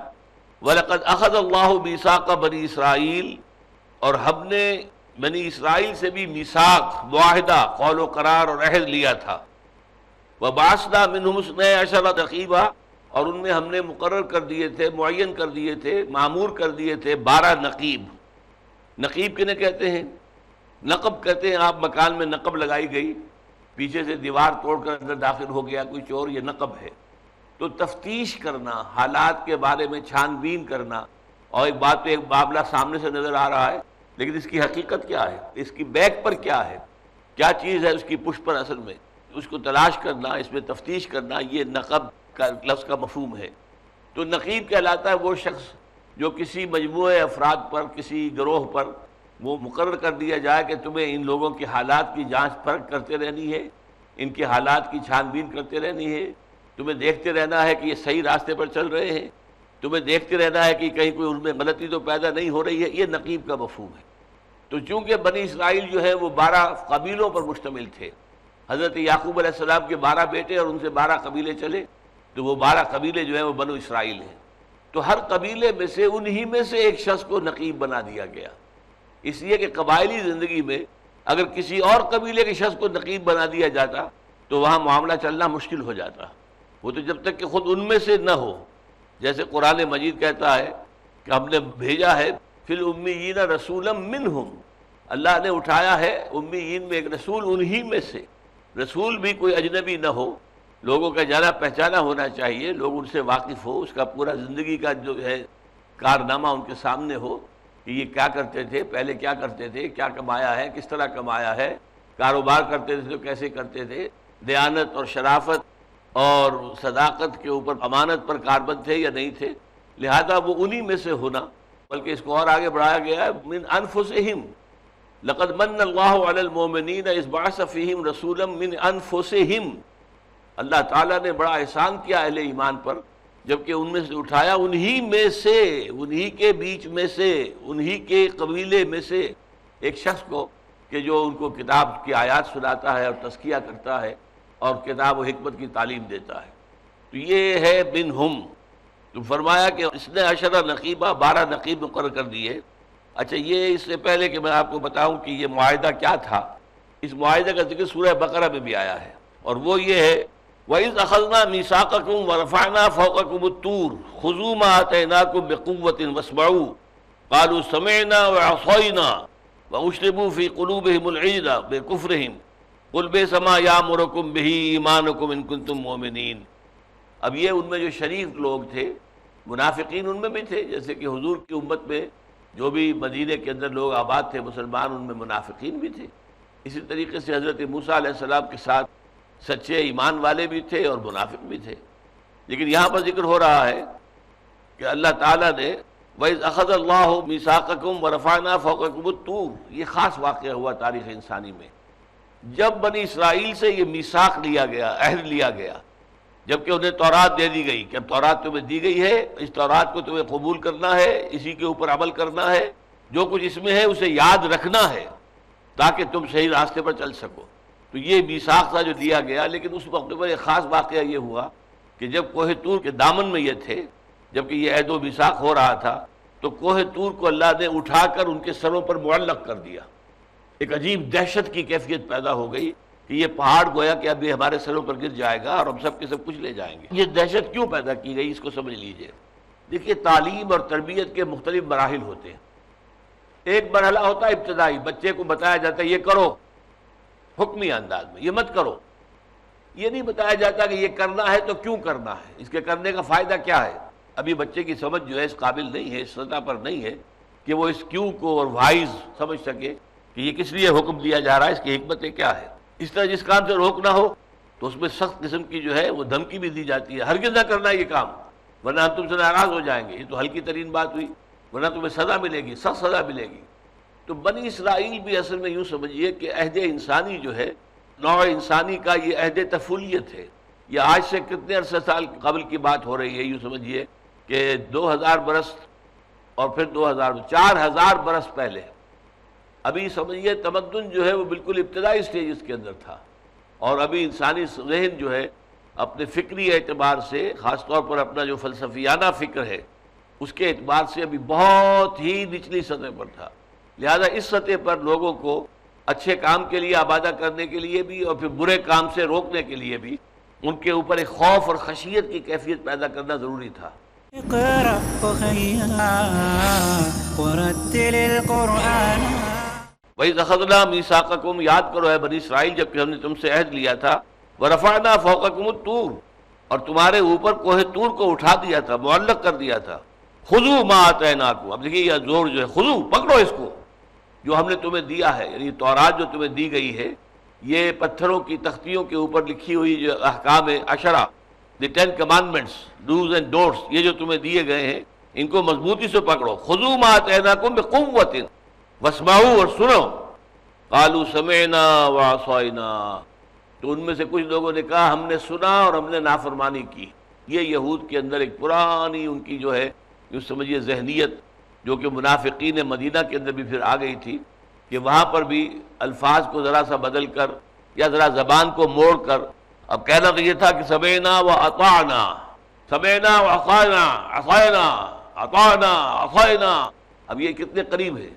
وَلَقَدْ أَخَذَ اللَّهُ مِيثَاقَ بَنِي إِسْرَائِيلَ، اور ہم نے بنی اسرائیل سے بھی میثاق، معاہدہ، قول و قرار اور عہد لیا تھا۔ وَبَعَثْنَا مِنْهُمُ اثْنَيْ عَشَرَ نَقِيبًا، اور ان میں ہم نے مقرر کر دیے تھے، معین کر دیے تھے، معمور کر دیے تھے 12 نقیب۔ نقیب کنہیں کہتے ہیں؟ نقب کہتے ہیں آپ مکان میں نقب لگائی گئی، پیچھے سے دیوار توڑ کر اندر داخل ہو گیا کوئی چور، یہ نقب ہے۔ تو تفتیش کرنا، حالات کے بارے میں چھان بین کرنا، اور ایک بات تو ایک معاملہ سامنے سے نظر آ رہا ہے لیکن اس کی حقیقت کیا ہے، اس کی بیک پر کیا ہے، کیا چیز ہے اس کی پشت پر اصل میں، اس کو تلاش کرنا، اس میں تفتیش کرنا، یہ نقب کا لفظ کا مفہوم ہے۔ تو نقیب کہلاتا ہے وہ شخص جو کسی مجموعے افراد پر، کسی گروہ پر وہ مقرر کر دیا جائے کہ تمہیں ان لوگوں کے حالات کی جانچ پرکھ کرتے رہنی ہے، ان کے حالات کی چھان بین کرتے رہنی ہے، تمہیں دیکھتے رہنا ہے کہ یہ صحیح راستے پر چل رہے ہیں، تمہیں دیکھتے رہنا ہے کہ کہیں کوئی ان میں غلطی تو پیدا نہیں ہو رہی ہے، یہ نقیب کا مفہوم ہے۔ تو چونکہ بنی اسرائیل جو ہے وہ 12 قبیلوں پر مشتمل تھے، حضرت یعقوب علیہ السلام کے 12 بیٹے اور ان سے 12 قبیلے چلے، تو وہ 12 قبیلے جو ہیں وہ بنو اسرائیل ہیں۔ تو ہر قبیلے میں سے انہی میں سے ایک شخص کو نقیب بنا دیا گیا، اس لیے کہ قبائلی زندگی میں اگر کسی اور قبیلے کے شخص کو نقیب بنا دیا جاتا تو وہاں معاملہ چلنا مشکل ہو جاتا، وہ تو جب تک کہ خود ان میں سے نہ ہو۔ جیسے قرآن مجید کہتا ہے کہ ہم نے بھیجا ہے فی الامیین رسولا منہم، اللہ نے اٹھایا ہے امیین میں ایک رسول، انہی میں سے۔ رسول بھی کوئی اجنبی نہ ہو، لوگوں کا جانا پہچانا ہونا چاہیے، لوگ ان سے واقف ہو، اس کا پورا زندگی کا جو ہے کارنامہ ان کے سامنے ہو کہ یہ کیا کرتے تھے، پہلے کیا کرتے تھے، کیا کمایا ہے، کس طرح کمایا ہے، کاروبار کرتے تھے تو کیسے کرتے تھے، دیانت اور شرافت اور صداقت کے اوپر امانت پر کاربند تھے یا نہیں تھے، لہذا وہ انہی میں سے ہونا۔ بلکہ اس کو اور آگے بڑھایا گیا ہے من انفسہم، لقد من اللہ علی المؤمنین اذ بعث فیہم رسولا من انفسہم، اللہ تعالیٰ نے بڑا احسان کیا اہل ایمان پر جبکہ ان میں سے اٹھایا، انہی میں سے، انہی کے بیچ میں سے، انہی کے قبیلے میں سے ایک شخص کو کہ جو ان کو کتاب کی آیات سناتا ہے اور تزکیہ کرتا ہے اور کتاب و حکمت کی تعلیم دیتا ہے۔ تو یہ ہے منہم۔ تو فرمایا کہ اس نے 10 نقیبہ، 12 نقیب مقرر کر دیے۔ اچھا، یہ اس سے پہلے کہ میں آپ کو بتاؤں کہ یہ معاہدہ کیا تھا، اس معاہدے کا ذکر سورہ بقرہ میں بھی آیا ہے، اور وہ یہ ہے وَإِذْ أَخَذْنَا مِيثَاقَكُمْ وَرَفَعْنَا فَوْقَكُمُ الطُّورَ خُذُوا مَا آتَيْنَاكُمْ بِقُوَّةٍ وَاسْمَعُوا قَالُوا سَمِعْنَا وَعَصَيْنَا وَأُشْرِبُوا فِي قُلُوبِهِمُ الْعِجْلَ بِكُفْرِهِمْ قُلْ بِئْسَ مَا يَأْمُرُكُم بِهِ إِيمَانُكُمْ إِن كُنتُم مُّؤْمِنِينَ۔ اب یہ ان میں جو شریف لوگ تھے، منافقین ان میں بھی تھے، جیسے کہ حضور کی امت میں جو بھی مدینے کے اندر لوگ آباد تھے مسلمان، ان میں منافقین بھی تھے۔ اسی طریقے سے حضرت موسیٰ علیہ السلام کے ساتھ سچے ایمان والے بھی تھے اور منافق بھی تھے۔ لیکن یہاں پر ذکر ہو رہا ہے کہ اللہ تعالیٰ نے وَإِذْ أَخَذَ اللَّهُ مِيثَاقَكُمْ وَرَفَعْنَا فَوْقَكُمُ الطُّورَ، یہ خاص واقعہ ہوا تاریخ انسانی میں، جب بنی اسرائیل سے یہ میثاق لیا گیا، عہد لیا گیا، جبکہ انہیں تورات دے دی گئی کہ اب تورات تمہیں دی گئی ہے، اس تورات کو تمہیں قبول کرنا ہے، اسی کے اوپر عمل کرنا ہے، جو کچھ اس میں ہے اسے یاد رکھنا ہے تاکہ تم صحیح راستے پر چل سکو۔ تو یہ میثاق تھا جو دیا گیا، لیکن اس وقت پر ایک خاص واقعہ یہ ہوا کہ جب کوہ طور کے دامن میں یہ تھے، جبکہ یہ عہد و میثاق ہو رہا تھا، تو کوہ طور کو اللہ نے اٹھا کر ان کے سروں پر معلق کر دیا۔ ایک عجیب دہشت کی کیفیت پیدا ہو گئی کہ یہ پہاڑ گویا کہ ابھی ہمارے سروں پر گر جائے گا اور ہم سب کے سب کچھ لے جائیں گے۔ یہ دہشت کیوں پیدا کی گئی، اس کو سمجھ لیجئے۔ دیکھیے، تعلیم اور تربیت کے مختلف مراحل ہوتے ہیں۔ ایک مرحلہ ہوتا ہے ابتدائی، بچے کو بتایا جاتا ہے یہ کرو، حکمی انداز میں، یہ مت کرو۔ یہ نہیں بتایا جاتا کہ یہ کرنا ہے تو کیوں کرنا ہے، اس کے کرنے کا فائدہ کیا ہے۔ ابھی بچے کی سمجھ جو ہے اس قابل نہیں ہے، اس سطح پر نہیں ہے کہ وہ اس کیوں کو اور وائز سمجھ سکے کہ یہ کس لیے حکم دیا جا رہا ہے، اس کی حکمتیں کیا ہے۔ اس طرح جس کام سے روکنا ہو تو اس میں سخت قسم کی جو ہے وہ دھمکی بھی دی جاتی ہے، ہرگز نہ کرنا یہ کام ورنہ ہم تم سے ناراض ہو جائیں گے۔ یہ تو ہلکی ترین بات ہوئی، ورنہ تمہیں سزا ملے گی، سخت سزا ملے گی۔ تو بنی اسرائیل بھی اصل میں یوں سمجھیے کہ عہد انسانی جو ہے، نوع انسانی کا یہ عہد طفولیت ہے۔ یہ آج سے کتنے عرصے سال قبل کی بات ہو رہی ہے، یوں سمجھیے کہ 2000 برس اور پھر 4000 برس پہلے۔ ابھی سمجھیے تمدن جو ہے وہ بالکل ابتدائی سٹیجز کے اندر تھا، اور ابھی انسانی ذہن جو ہے اپنے فکری اعتبار سے، خاص طور پر اپنا جو فلسفیانہ فکر ہے اس کے اعتبار سے ابھی بہت ہی نچلی سطح پر تھا۔ لہذا اس سطح پر لوگوں کو اچھے کام کے لیے آبادہ کرنے کے لیے بھی اور پھر برے کام سے روکنے کے لیے بھی ان کے اوپر ایک خوف اور خشیت کی کیفیت پیدا کرنا ضروری تھا۔ اقرأ وخيّا ورتل القرآن۔ وَإِذْ أَخَذْنَا مِيثَاقَكُمْ، یاد کرو ہے بنی اسرائیل جب کہ ہم نے تم سے عہد لیا تھا، وَرَفَعْنَا فَوْقَكُمُ الطُّورَ، اور تمہارے اوپر کوہ طور کو اٹھا دیا تھا، معلق کر دیا تھا۔ خُذُوا مَا آتَيْنَاكُمْ، اب دیکھیے یہ زور جو ہے، خُذُوا، پکڑو اس کو جو ہم نے تمہیں دیا ہے، یعنی تورات جو تمہیں دی گئی ہے، یہ پتھروں کی تختیوں کے اوپر لکھی ہوئی جو احکام عشرہ، دی 10 commandments، ڈوز اینڈ ڈونٹس، یہ جو تمہیں دیے گئے ہیں ان کو مضبوطی سے پکڑو۔ خُذُوا مَا آتَيْنَاكُمْ بِقُوَّةٍ وَاسْمَعُوا، اور سنو۔ قَالُوا سَمِعْنَا وَعَصَيْنَا، تو ان میں سے کچھ لوگوں نے کہا ہم نے سنا اور ہم نے نافرمانی کی۔ یہ یہود کے اندر ایک پرانی ان کی جو ہے یوں سمجھیے ذہنیت، جو کہ منافقین مدینہ کے اندر بھی پھر آ گئی تھی، کہ وہاں پر بھی الفاظ کو ذرا سا بدل کر یا ذرا زبان کو موڑ کر اب کہنا تو یہ تھا کہ سمعنا واطعنا، سمعنا وعصینا، عصینا، اطعنا، عصینا، اب یہ کتنے قریب ہے،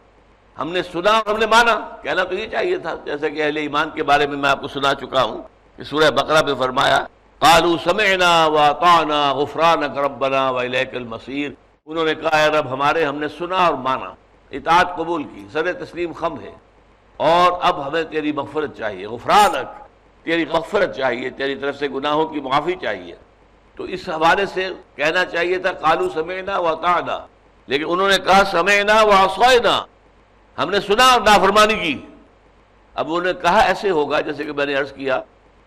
ہم نے سنا اور ہم نے مانا۔ کہنا تو یہ چاہیے تھا، جیسا کہ اہل ایمان کے بارے میں آپ کو سنا چکا ہوں کہ سورہ بقرہ میں فرمایا قالوا سمعنا واطعنا غفرانک ربنا والیک المصیر، انہوں نے کہا اے رب ہمارے، ہم نے سنا اور مانا، اطاعت قبول کی، سر تسلیم خم ہے، اور اب ہمیں تیری مغفرت چاہیے، غفرانک، تیری مغفرت چاہیے، تیری طرف سے گناہوں کی معافی چاہیے۔ تو اس حوالے سے کہنا چاہیے تھا قالوا سمعنا واطعنا، لیکن انہوں نے کہا سمعنا وعصینا، ہم نے سنا اور نافرمانی کی۔ اب انہوں نے کہا ایسے ہوگا جیسے کہ میں نے عرض کیا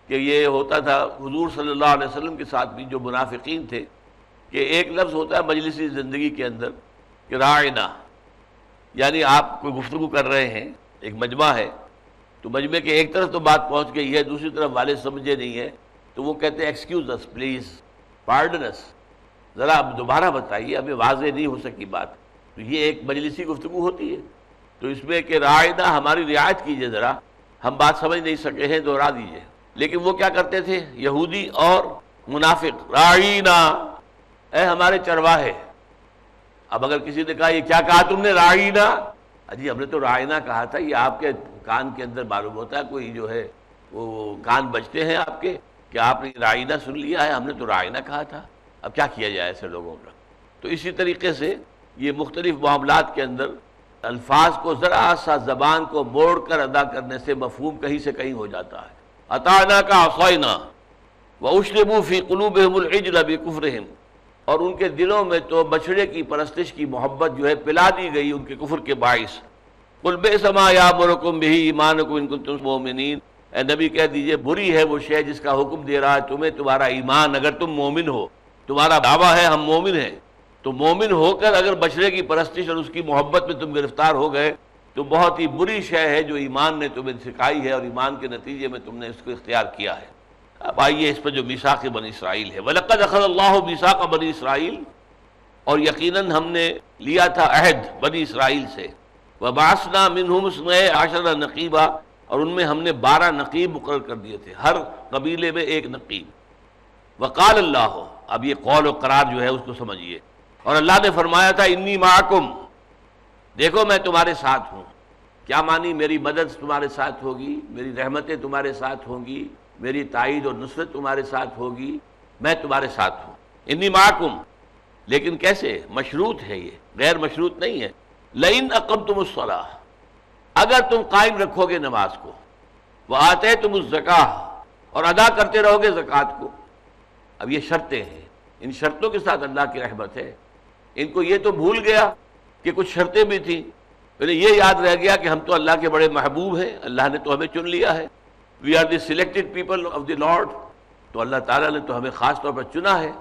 کہ یہ ہوتا تھا حضور صلی اللہ علیہ وسلم کے ساتھ بھی، جو منافقین تھے، کہ ایک لفظ ہوتا ہے مجلسی زندگی کے اندر کہ راعنا، یعنی آپ کوئی گفتگو کر رہے ہیں، ایک مجمع ہے، تو مجمع کے ایک طرف تو بات پہنچ گئی ہے، دوسری طرف والے سمجھے نہیں ہے، تو وہ کہتے ہیں ایکسکیوز اس پلیز، پارڈن اس، ذرا اب دوبارہ بتائیے، ابھی واضح نہیں ہو سکی بات۔ تو یہ ایک مجلسی گفتگو ہوتی ہے، تو اس میں کہ راعنا، ہماری رعایت کیجئے، ذرا ہم بات سمجھ نہیں سکے ہیں، دوہرا دیجئے۔ لیکن وہ کیا کرتے تھے یہودی اور منافق، راعینا، اے ہمارے چرواہے۔ اب اگر کسی نے کہا یہ کیا کہا تم نے راعینا، جی ہم نے تو راعینا کہا تھا، یہ آپ کے کان کے اندر معلوم ہوتا ہے کوئی جو ہے وہ کان بجتے ہیں آپ کے کہ آپ نے راعینا سن لیا ہے، ہم نے تو راعینا کہا تھا۔ اب کیا کیا جائے ایسے لوگوں کا؟ تو اسی طریقے سے یہ مختلف معاملات کے اندر الفاظ کو ذرا سا زبان کو موڑ کر ادا کرنے سے مفہوم کہیں سے کہیں ہو جاتا ہے۔ اطعنا کا عصینا واشربوا فی قلوبہم العجل بکفرہم، اور ان کے دلوں میں تو بچھڑے کی پرستش کی محبت جو ہے پلا دی گئی ان کے کفر کے باعث۔ قل بئس ما یامرکم بہ ایمانکم ان کنتم مؤمنین، اے نبی کہہ دیجئے بری ہے وہ شے جس کا حکم دے رہا ہے تمہیں تمہارا ایمان، اگر تم مومن ہو۔ تمہارا دعویٰ ہے ہم مومن ہیں، تو مومن ہو کر اگر بچڑے کی پرستش اور اس کی محبت میں تم گرفتار ہو گئے تو بہت ہی بری شے ہے جو ایمان نے تمہیں سکھائی ہے، اور ایمان کے نتیجے میں تم نے اس کو اختیار کیا ہے۔ اب آئیے اس پر جو میثاق بنی اسرائیل ہے، وَلَقَدْ أَخَذَ اللَّهُ مِيثَاقَ بنی اسرائیل، اور یقیناً ہم نے لیا تھا عہد بنی اسرائیل سے، وَبَعَثْنَا مِنْهُمْ اثْنَيْ عَشَرَ نَقِيبًا، اور ان میں ہم نے 12 نقیب مقرر کر دیے تھے، ہر قبیلے میں ایک نقیب۔ وقال اللہ، اب یہ قول و قرار جو ہے اس کو سمجھیے، اور اللہ نے فرمایا تھا انی معکم، دیکھو میں تمہارے ساتھ ہوں۔ کیا معنی؟ میری مدد تمہارے ساتھ ہوگی، میری رحمتیں تمہارے ساتھ ہوں گی، میری تائید اور نصرت تمہارے ساتھ ہوگی، میں تمہارے ساتھ ہوں۔ انی معکم، لیکن کیسے؟ مشروط ہے، یہ غیر مشروط نہیں ہے۔ لئن اقمتم الصلاۃ، اگر تم قائم رکھو گے نماز کو، وآتیتم الزکاۃ، اور ادا کرتے رہو گے زکوٰۃ کو۔ اب یہ شرطیں ہیں، ان شرطوں کے ساتھ اللہ کی رحمت ہے۔ ان کو یہ تو بھول گیا کہ کچھ شرطیں بھی تھیں، انہیں یہ یاد رہ گیا کہ ہم تو اللہ کے بڑے محبوب ہیں، اللہ نے تو ہمیں چن لیا ہے، we are the selected people of the lord, تو اللہ تعالیٰ نے تو ہمیں خاص طور پر چنا ہے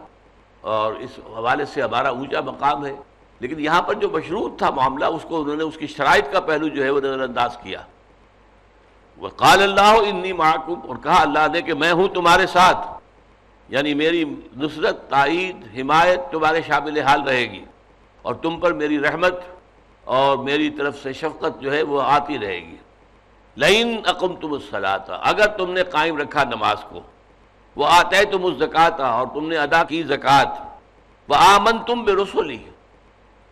اور اس حوالے سے ہمارا اونچا مقام ہے۔ لیکن یہاں پر جو مشروط تھا معاملہ، اس کو انہوں نے اس کی شرائط کا پہلو جو ہے وہ نظر انداز کیا۔ وقال اللہ انی معکم، اور کہا اللہ نے کہ میں ہوں تمہارے ساتھ، یعنی میری نصرت، تائید، حمایت تمہارے شامل حال رہے گی، اور تم پر میری رحمت اور میری طرف سے شفقت جو ہے وہ آتی رہے گی۔ لئن اقمتم الصلاۃ، اگر تم نے قائم رکھا نماز کو، وآتیتم الزکاۃ، اور تم نے ادا کی زکوٰۃ، وآمنتم برسلی،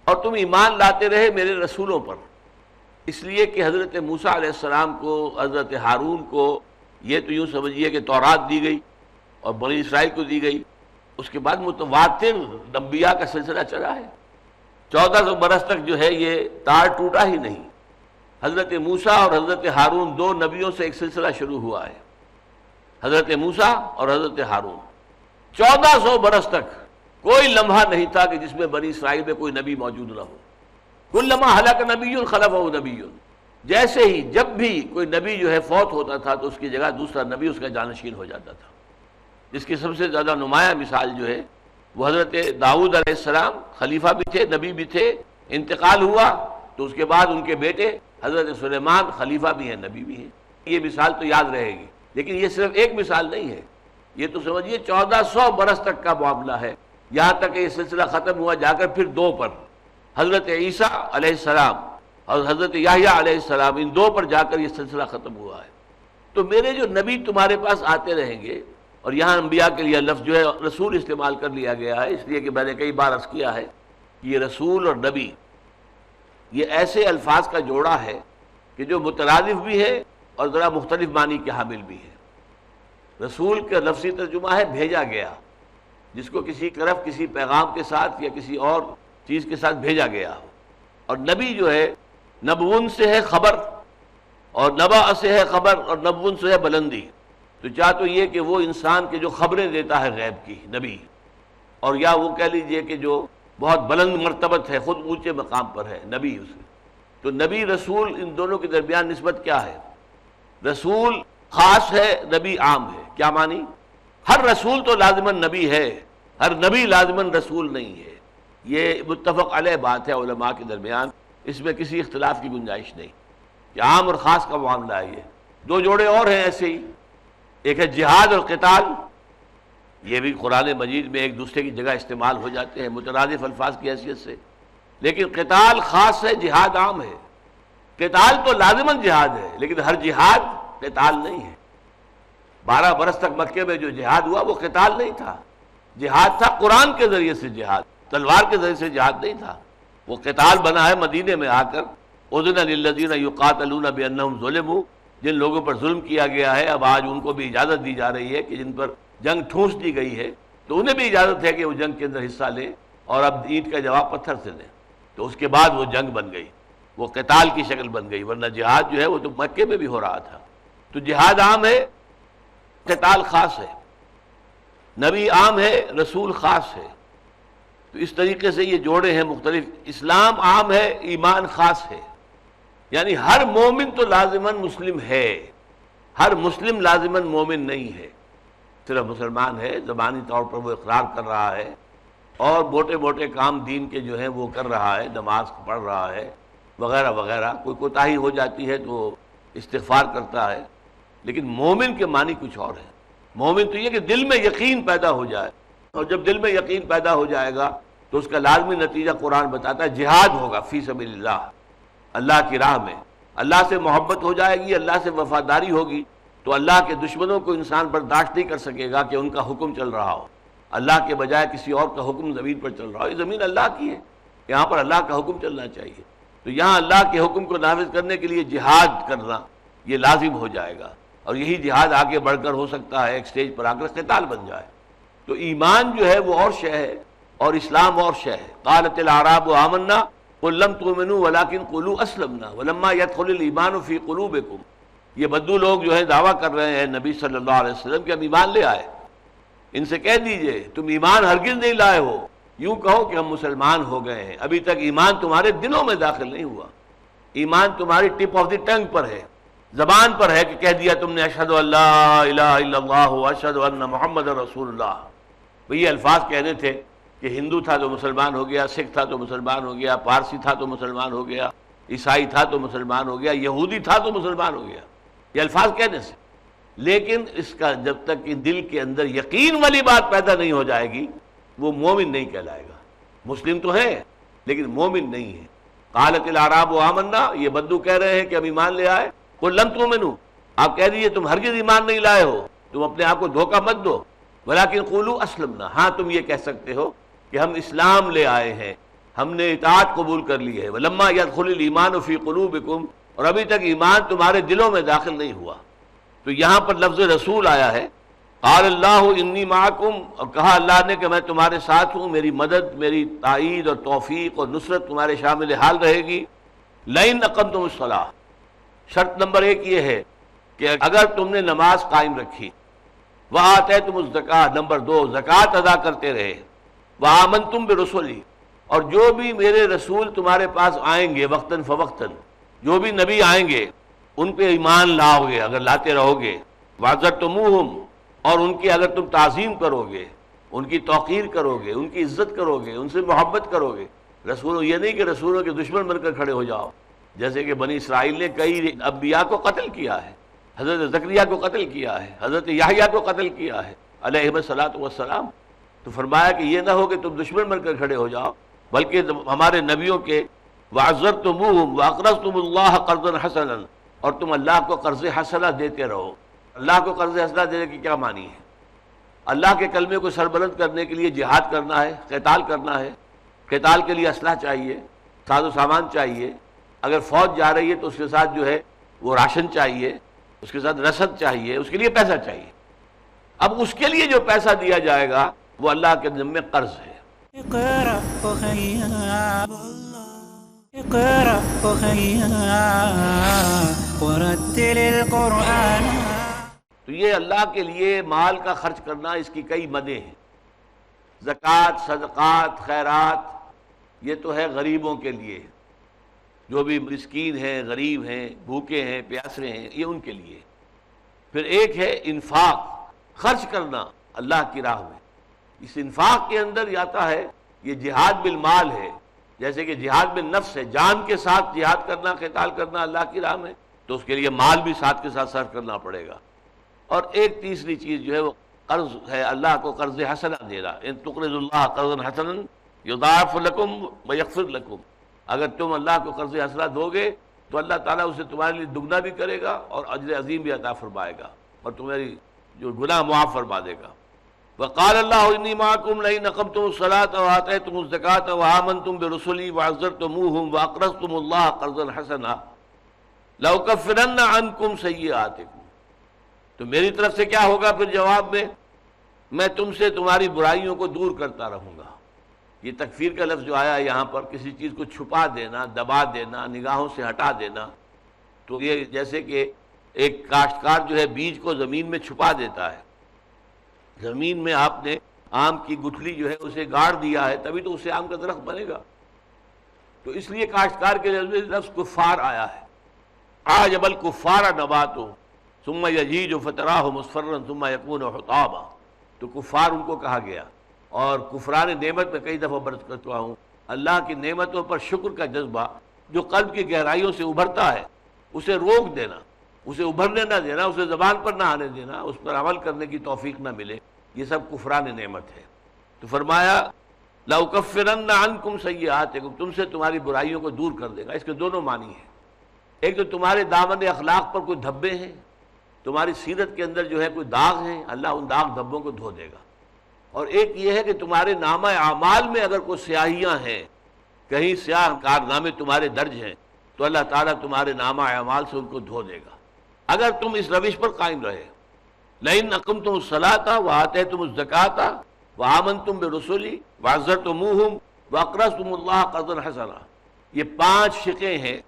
اور تم ایمان لاتے رہے میرے رسولوں پر، اس لیے کہ حضرت موسیٰ علیہ السلام کو، حضرت ہارون کو یہ تو یوں سمجھیے کہ تورات دی گئی اور بنی اسرائیل کو دی گئی، اس کے بعد متواتر انبیاء کا سلسلہ چلا ہے، 1400 برس تک جو ہے یہ تار ٹوٹا ہی نہیں۔ حضرت موسیٰ اور حضرت ہارون دو نبیوں سے ایک سلسلہ شروع ہوا ہے، حضرت موسیٰ اور حضرت ہارون۔ 1400 برس تک کوئی لمحہ نہیں تھا کہ جس میں بنی اسرائیل میں کوئی نبی موجود نہ ہو۔ کلما ہلاک نبی خلفہ نبی، جیسے ہی جب بھی کوئی نبی جو ہے فوت ہوتا تھا تو اس کی جگہ دوسرا نبی اس کا جانشین ہو جاتا تھا، جس کی سب سے زیادہ نمایاں مثال جو ہے وہ حضرت داؤد علیہ السلام، خلیفہ بھی تھے، نبی بھی تھے، انتقال ہوا تو اس کے بعد ان کے بیٹے حضرت سلیمان خلیفہ بھی ہیں، نبی بھی ہیں۔ یہ مثال تو یاد رہے گی، لیکن یہ صرف ایک مثال نہیں ہے، یہ تو سمجھیے 1400 برس تک کا معاملہ ہے، یہاں تک کہ یہ سلسلہ ختم ہوا جا کر پھر دو پر، حضرت عیسیٰ علیہ السلام اور حضرت یحییٰ علیہ السلام، ان دو پر جا کر یہ سلسلہ ختم ہوا ہے۔ تو میرے جو نبی تمہارے پاس آتے رہیں گے، اور یہاں انبیاء کے لیے لفظ جو ہے رسول استعمال کر لیا گیا ہے، اس لیے کہ میں نے کئی بار عرض کیا ہے کہ یہ رسول اور نبی یہ ایسے الفاظ کا جوڑا ہے کہ جو مترادف بھی ہے اور ذرا مختلف معنی کے حامل بھی ہے۔ رسول کا لفظی ترجمہ ہے بھیجا گیا، جس کو کسی طرف کسی پیغام کے ساتھ یا کسی اور چیز کے ساتھ بھیجا گیا ہو، اور نبی جو ہے نبون سے ہے خبر، اور نبا سے ہے خبر، اور نبون سے ہے بلندی، تو چاہ تو یہ کہ وہ انسان کے جو خبریں دیتا ہے غیب کی نبی، اور یا وہ کہہ لیجئے کہ جو بہت بلند مرتبت ہے، خود اونچے مقام پر ہے نبی اسے۔ تو نبی رسول ان دونوں کے درمیان نسبت کیا ہے؟ رسول خاص ہے، نبی عام ہے۔ کیا معنی؟ ہر رسول تو لازماً نبی ہے، ہر نبی لازماً رسول نہیں ہے، یہ متفق علیہ بات ہے علماء کے درمیان، اس میں کسی اختلاف کی گنجائش نہیں، یہ عام اور خاص کا معاملہ ہے۔ یہ دو جوڑے اور ہیں ایسے ہی، ایک ہے جہاد اور قتال، یہ بھی قرآن مجید میں ایک دوسرے کی جگہ استعمال ہو جاتے ہیں مترادف الفاظ کی حیثیت سے، لیکن قتال خاص ہے، جہاد عام ہے۔ قتال تو لازماً جہاد ہے، لیکن ہر جہاد قتال نہیں ہے۔ 12 برس تک مکے میں جو جہاد ہوا وہ قتال نہیں تھا، جہاد تھا قرآن کے ذریعے سے جہاد، تلوار کے ذریعے سے جہاد نہیں تھا۔ وہ قتال بنا ہے مدینے میں آ کر، اذن للذین یقاتلون بانہم ظلموا، جن لوگوں پر ظلم کیا گیا ہے اب آج ان کو بھی اجازت دی جا رہی ہے کہ جن پر جنگ ٹھونس دی گئی ہے تو انہیں بھی اجازت ہے کہ وہ جنگ کے اندر حصہ لیں اور اب اینٹ کا جواب پتھر سے دیں۔ تو اس کے بعد وہ جنگ بن گئی، وہ قتال کی شکل بن گئی، ورنہ جہاد جو ہے وہ تو مکے میں بھی ہو رہا تھا۔ تو جہاد عام ہے، قتال خاص ہے، نبی عام ہے، رسول خاص ہے۔ تو اس طریقے سے یہ جوڑے ہیں مختلف۔ اسلام عام ہے، ایمان خاص ہے، یعنی ہر مومن تو لازماً مسلم ہے، ہر مسلم لازماً مومن نہیں ہے، صرف مسلمان ہے، زبانی طور پر وہ اقرار کر رہا ہے اور موٹے موٹے کام دین کے جو ہیں وہ کر رہا ہے، نماز پڑھ رہا ہے وغیرہ وغیرہ، کوئی کوتاہی ہو جاتی ہے تو استغفار کرتا ہے، لیکن مومن کے معنی کچھ اور ہے۔ مومن تو یہ کہ دل میں یقین پیدا ہو جائے، اور جب دل میں یقین پیدا ہو جائے گا تو اس کا لازمی نتیجہ قرآن بتاتا ہے جہاد ہوگا فی سبیل اللہ، اللہ کی راہ میں، اللہ سے محبت ہو جائے گی، اللہ سے وفاداری ہوگی، تو اللہ کے دشمنوں کو انسان برداشت نہیں کر سکے گا کہ ان کا حکم چل رہا ہو، اللہ کے بجائے کسی اور کا حکم زمین پر چل رہا ہو۔ یہ زمین اللہ کی ہے، یہاں پر اللہ کا حکم چلنا چاہیے، تو یہاں اللہ کے حکم کو نافذ کرنے کے لیے جہاد کرنا یہ لازم ہو جائے گا، اور یہی جہاد آگے بڑھ کر ہو سکتا ہے ایک سٹیج پر آ کر قتال بن جائے۔ تو ایمان جو ہے وہ اور شے ہے اور اسلام اور شے ہے۔ قالت الاعراب آمنا قل لم تؤمنوا ولکن قولوا اسلمنا ولما يدخل الايمان في قلوبكم، یہ بدو لوگ جو ہے دعویٰ کر رہے ہیں نبی صلی اللہ علیہ وسلم کہ ہم ایمان لے آئے، ان سے کہہ دیجئے تم ایمان ہرگز نہیں لائے ہو، یوں کہو کہ ہم مسلمان ہو گئے ہیں، ابھی تک ایمان تمہارے دلوں میں داخل نہیں ہوا، ایمان تمہاری ٹپ آف دی ٹنگ پر ہے، زبان پر ہے کہ کہہ دیا تم نے اشہد ان لا الہ الا اللہ واشہد ان محمد رسول اللہ۔ یہ الفاظ کہنے تھے کہ ہندو تھا تو مسلمان ہو گیا، سکھ تھا تو مسلمان ہو گیا، پارسی تھا تو مسلمان ہو گیا، عیسائی تھا تو مسلمان ہو گیا، یہودی تھا تو مسلمان ہو گیا، یہ الفاظ کہنے سے۔ لیکن اس کا جب تک کہ دل کے اندر یقین والی بات پیدا نہیں ہو جائے گی وہ مومن نہیں کہلائے گا۔ مسلم تو ہے لیکن مومن نہیں ہے۔ قالت الاعراب آمنا، یہ بدو کہہ رہے ہیں کہ ہم ایمان لے آئے، قل لم تؤمنوا، آپ کہہ دیجیے تم ہرگز ایمان نہیں لائے ہو، تم اپنے آپ کو دھوکہ مت دو، ولکن قولوا اسلمنا، ہاں تم یہ کہہ سکتے ہو کہ ہم اسلام لے آئے ہیں، ہم نے اطاعت قبول کر لی ہے، ولما يدخل الايمان في قلوبكم، اور ابھی تک ایمان تمہارے دلوں میں داخل نہیں ہوا۔ تو یہاں پر لفظ رسول آیا ہے، قال اللہ انی معکم، اور کہا اللہ نے کہ میں تمہارے ساتھ ہوں، میری مدد، میری تائید اور توفیق اور نصرت تمہارے شامل حال رہے گی۔ لئن اقمتم الصلاۃ، شرط نمبر 1 یہ ہے کہ اگر تم نے نماز قائم رکھی، وآتیتم الزکاۃ، نمبر 2 زکوٰۃ ادا کرتے رہے، وآمنتم برسلی، اور جو بھی میرے رسول تمہارے پاس آئیں گے وقتاً فوقتاً، جو بھی نبی آئیں گے ان پہ ایمان لاؤ گے اگر لاتے رہو گے، وعزرتموہم، اور ان کی اگر تم تعظیم کرو گے، ان کی توقیر کرو گے، ان کی عزت کرو گے، ان سے محبت کرو گے۔ رسولوں، یہ نہیں کہ رسولوں کے دشمن بن کر کھڑے ہو جاؤ، جیسے کہ بنی اسرائیل نے کئی انبیاء کو قتل کیا ہے، حضرت زکریا کو قتل کیا ہے، حضرت یحییٰ کو قتل کیا ہے علیہم الصلاۃ والسلام۔ تو فرمایا کہ یہ نہ ہو کہ تم دشمن بن کر کھڑے ہو جاؤ، بلکہ ہمارے نبیوں کے وعزرتموہم واقرضتم اللہ قرضا حسنا، اور تم اللہ کو قرض حسنہ دیتے رہو۔ اللہ کو قرض حسنہ دینے کی کیا معنی ہے؟ اللہ کے کلمے کو سربلند کرنے کے لیے جہاد کرنا ہے، قتال کرنا ہے، قتال کے لیے اسلحہ چاہیے، ساز و سامان چاہیے، اگر فوج جا رہی ہے تو اس کے ساتھ جو ہے وہ راشن چاہیے، اس کے ساتھ رسد چاہیے، اس کے لیے پیسہ چاہیے۔ اب اس کے لیے جو پیسہ دیا جائے گا وہ اللہ کے ذمے قرض ہے۔ اقرأ وخيا اقرأ وخيا ورتل القرآن۔ تو یہ اللہ کے لیے مال کا خرچ کرنا، اس کی کئی مدیں ہیں، زکوٰۃ، صدقات، خیرات، یہ تو ہے غریبوں کے لیے، جو بھی مسکین ہیں، غریب ہیں، بھوکے ہیں، پیاسے ہیں، یہ ان کے لیے۔ پھر ایک ہے انفاق، خرچ کرنا اللہ کی راہ میں۔ اس انفاق کے اندر آتا ہے یہ جہاد بالمال ہے، جیسے کہ جہاد بالنفس ہے، جان کے ساتھ جہاد کرنا، قتال کرنا اللہ کی راہ میں، تو اس کے لیے مال بھی ساتھ کے ساتھ صرف کرنا پڑے گا۔ اور ایک تیسری چیز جو ہے وہ قرض ہے، اللہ کو قرض حسنہ دینا، ان تقرضوا اللہ قرضا حسنا یضاعف لکم ویغفر لکم، اگر تم اللہ کو قرض حسنہ دو گے تو اللہ تعالیٰ اسے تمہارے لیے دگنا بھی کرے گا اور اجر عظیم بھی عطا فرمائے گا، اور تمہاری جو گناہ معاف فرما دے گا۔ وقال اللہ انی معکم لئن اقمتم الصلاۃ وآتیتم الزکاۃ وآمنتم برسلی وعزرتموہم واقرضتم اللہ قرضا حسنا لأکفرن عنکم سیئاتکم۔ تو میری طرف سے کیا ہوگا پھر جواب میں تم سے تمہاری برائیوں کو دور کرتا رہوں گا۔ یہ تکفیر کا لفظ جو آیا ہے یہاں پر، کسی چیز کو چھپا دینا، دبا دینا، نگاہوں سے ہٹا دینا، تو یہ جیسے کہ ایک کاشتکار جو ہے بیج کو زمین میں چھپا دیتا ہے، زمین میں آپ نے آم کی گٹھلی جو ہے اسے گاڑ دیا ہے تبھی تو اسے آم کا درخت بنے گا۔ تو اس لیے کاشتکار کے لفظ کفار آیا ہے، اعجب الکفار نباتہ ثم یجیج فتراہ مصفرا ثم یکون حطاما، تو کفار ان کو کہا گیا۔ اور کفران نعمت میں کئی دفعہ برس کر چکا ہوں، اللہ کی نعمتوں پر شکر کا جذبہ جو قلب کی گہرائیوں سے ابھرتا ہے اسے روک دینا، اسے ابھرنے نہ دینا، اسے زبان پر نہ آنے دینا، اس پر عمل کرنے کی توفیق نہ ملے، یہ سب کفران نعمت ہے۔ تو فرمایا لأکفرن عنکم سیئاتکم، تم سے تمہاری برائیوں کو دور کر دے گا۔ اس کے دونوں معنی ہیں، ایک تو تمہارے دامن اخلاق پر کوئی دھبے ہیں، تمہاری سیرت کے اندر جو ہے کوئی داغ ہیں، اللہ ان داغ دھبوں کو دھو دے گا۔ اور ایک یہ ہے کہ تمہارے نامہ اعمال میں اگر کوئی سیاہیاں ہیں، کہیں سیاہ کارنامے تمہارے درج ہیں، تو اللہ تعالیٰ تمہارے نامہ اعمال سے ان کو دھو دے گا اگر تم اس روش پر قائم رہے۔ لئن اقمتم الصلاۃ وآتیتم الزکاۃ وآمنتم برسلی وعزرتموہم واقرضتم اللہ قرضا حسنا، یہ 5 شقیں ہیں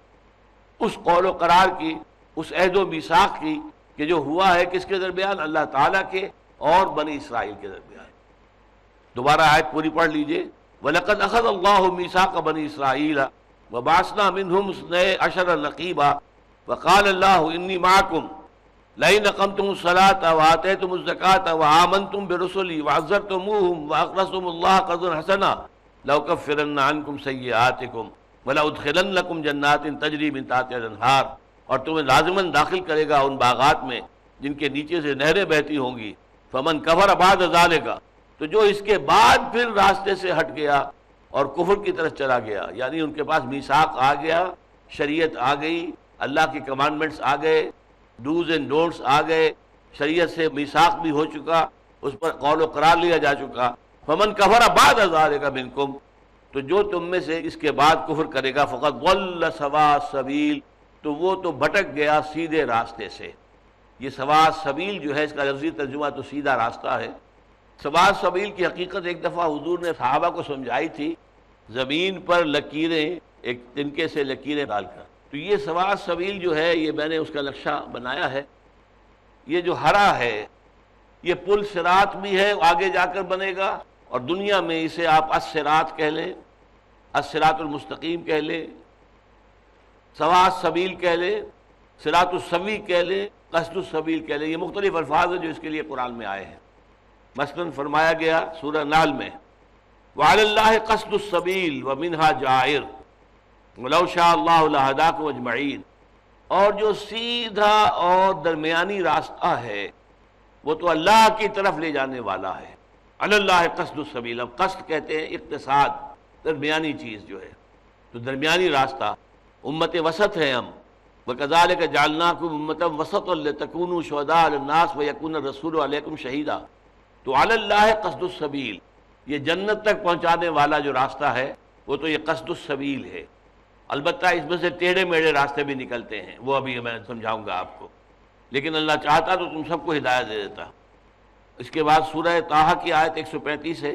اس قول و قرار کی، اس عہد و میثاق کی کہ جو ہوا ہے کس کے درمیان، اللہ تعالیٰ کے اور بنی اسرائیل کے درمیان۔ دوبارہ آیت پوری پڑھ لیجئے، وَلَقَدْ أَخَذَ اللَّهُ مِيثَاقَ بَنِي إِسْرَائِيلَ وَبَعَثْنَا مِنْهُمْ اثْنَيْ عَشَرَ نَقِيبًا وَقَالَ اللَّهُ إِنِّي مَعَكُمْ لَئِنْ أَقَمْتُمُ الصَّلَاةَ وَآتَيْتُمُ الزَّكَاةَ وَآمَنْتُمْ بِرُسُلِي وَعَزَّرْتُمُوهُمْ وَأَقْرَضْتُمُ اللَّهَ قَرْضًا حَسَنًا لَأُكَفِّرَنَّ عَنْكُمْ سَيِّئَاتِكُمْ وَلَأُدْخِلَنَّكُمْ جَنَّاتٍ تَجْرِي مِنْ تَحْتِهَا الْأَنْهَارُ، اور تمہیں لازماً داخل کرے گا ان باغات میں جن کے نیچے سے نہریں بہتی ہوں گی۔ فَمَنْ كَفَرَ بَعْدَ ذَلِكَ، تو جو اس کے بعد پھر راستے سے ہٹ گیا اور کفر کی طرف چلا گیا، یعنی ان کے پاس میثاق آ گیا، شریعت آ گئی، اللہ کے کمانڈمنٹس آ گئے، ڈوز اینڈ ڈونٹس آ گئے، شریعت سے میثاق بھی ہو چکا، اس پر قول و قرار لیا جا چکا۔ فمن کفر بعد ذلک منکم، تو جو تم میں سے اس کے بعد کفر کرے گا، فقط ضل سواء السبیل، تو وہ تو بھٹک گیا سیدھے راستے سے۔ یہ سواء السبیل جو ہے اس کا لفظی ترجمہ تو سیدھا راستہ ہے۔ سواء السبیل کی حقیقت ایک دفعہ حضور نے صحابہ کو سمجھائی تھی، زمین پر لکیریں، ایک تنکے سے لکیریں ڈال کر۔ تو یہ سواء السبیل جو ہے، یہ میں نے اس کا نقشہ بنایا ہے۔ یہ جو ہرا ہے یہ پل صراط بھی ہے، آگے جا کر بنے گا، اور دنیا میں اسے آپ الصراط کہہ لیں، الصراط المستقیم کہہ لیں، سواء السبیل کہہ لیں، صراط السوی کہہ لیں، قصد السبیل کہہ لیں۔ یہ مختلف الفاظ ہیں جو اس کے لیے قرآن میں آئے ہیں۔ مثلاً فرمایا گیا سورہ نحل میں، وَعَلَى اللَّهِ قَصْدُ السَّبِيلِ وَمِنْهَا جَائِرٌ وَلَوْ شَاءَ اللَّهُ لَهَدَاكُمْ أَجْمَعِينَ، اور جو سیدھا اور درمیانی راستہ ہے وہ تو اللہ کی طرف لے جانے والا ہے۔ عَلَى اللَّهِ قَصْدُ السَّبِيلِ، اب قصد کہتے ہیں اقتصاد، درمیانی چیز جو ہے، تو درمیانی راستہ، امت وسط ہے ہم۔ وَكَذَلِكَ جَعَلْنَاكُمْ أُمَّةً وَسَطًا لِتَكُونُوا شُهَدَاءَ عَلَى النَّاسِ وَيَكُونَ الرَّسُولُ عَلَيْكُمْ شَهِيدًا۔ تو علی اللہ قصد السبیل، یہ جنت تک پہنچانے والا جو راستہ ہے وہ تو یہ قصد السبیل ہے۔ البتہ اس میں سے ٹیڑھے میڑھے راستے بھی نکلتے ہیں، وہ ابھی میں سمجھاؤں گا آپ کو، لیکن اللہ چاہتا تو تم سب کو ہدایت دے دیتا۔ اس کے بعد سورہ طٰہٰ کی آیت 135 ہے،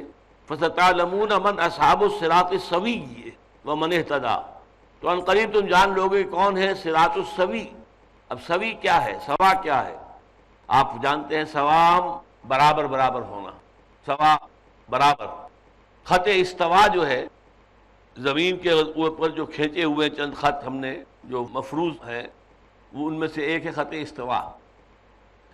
فَسَتَعْلَمُونَ مَنْ أَصْحَابُ الصِّرَاطِ السَّوِيِّ وَمَنِ اهْتَدَىٰ، تو ان قریب تم جان لوگے کون ہے صراط السوی۔ اب سوی کیا ہے، سوا کیا ہے؟ آپ جانتے ہیں سوام برابر برابر ہونا، سوا برابر۔ خط استوا جو ہے، زمین کے اوپر جو کھینچے ہوئے چند خط ہم نے جو مفروض ہیں، وہ ان میں سے ایک ہے خط استوا،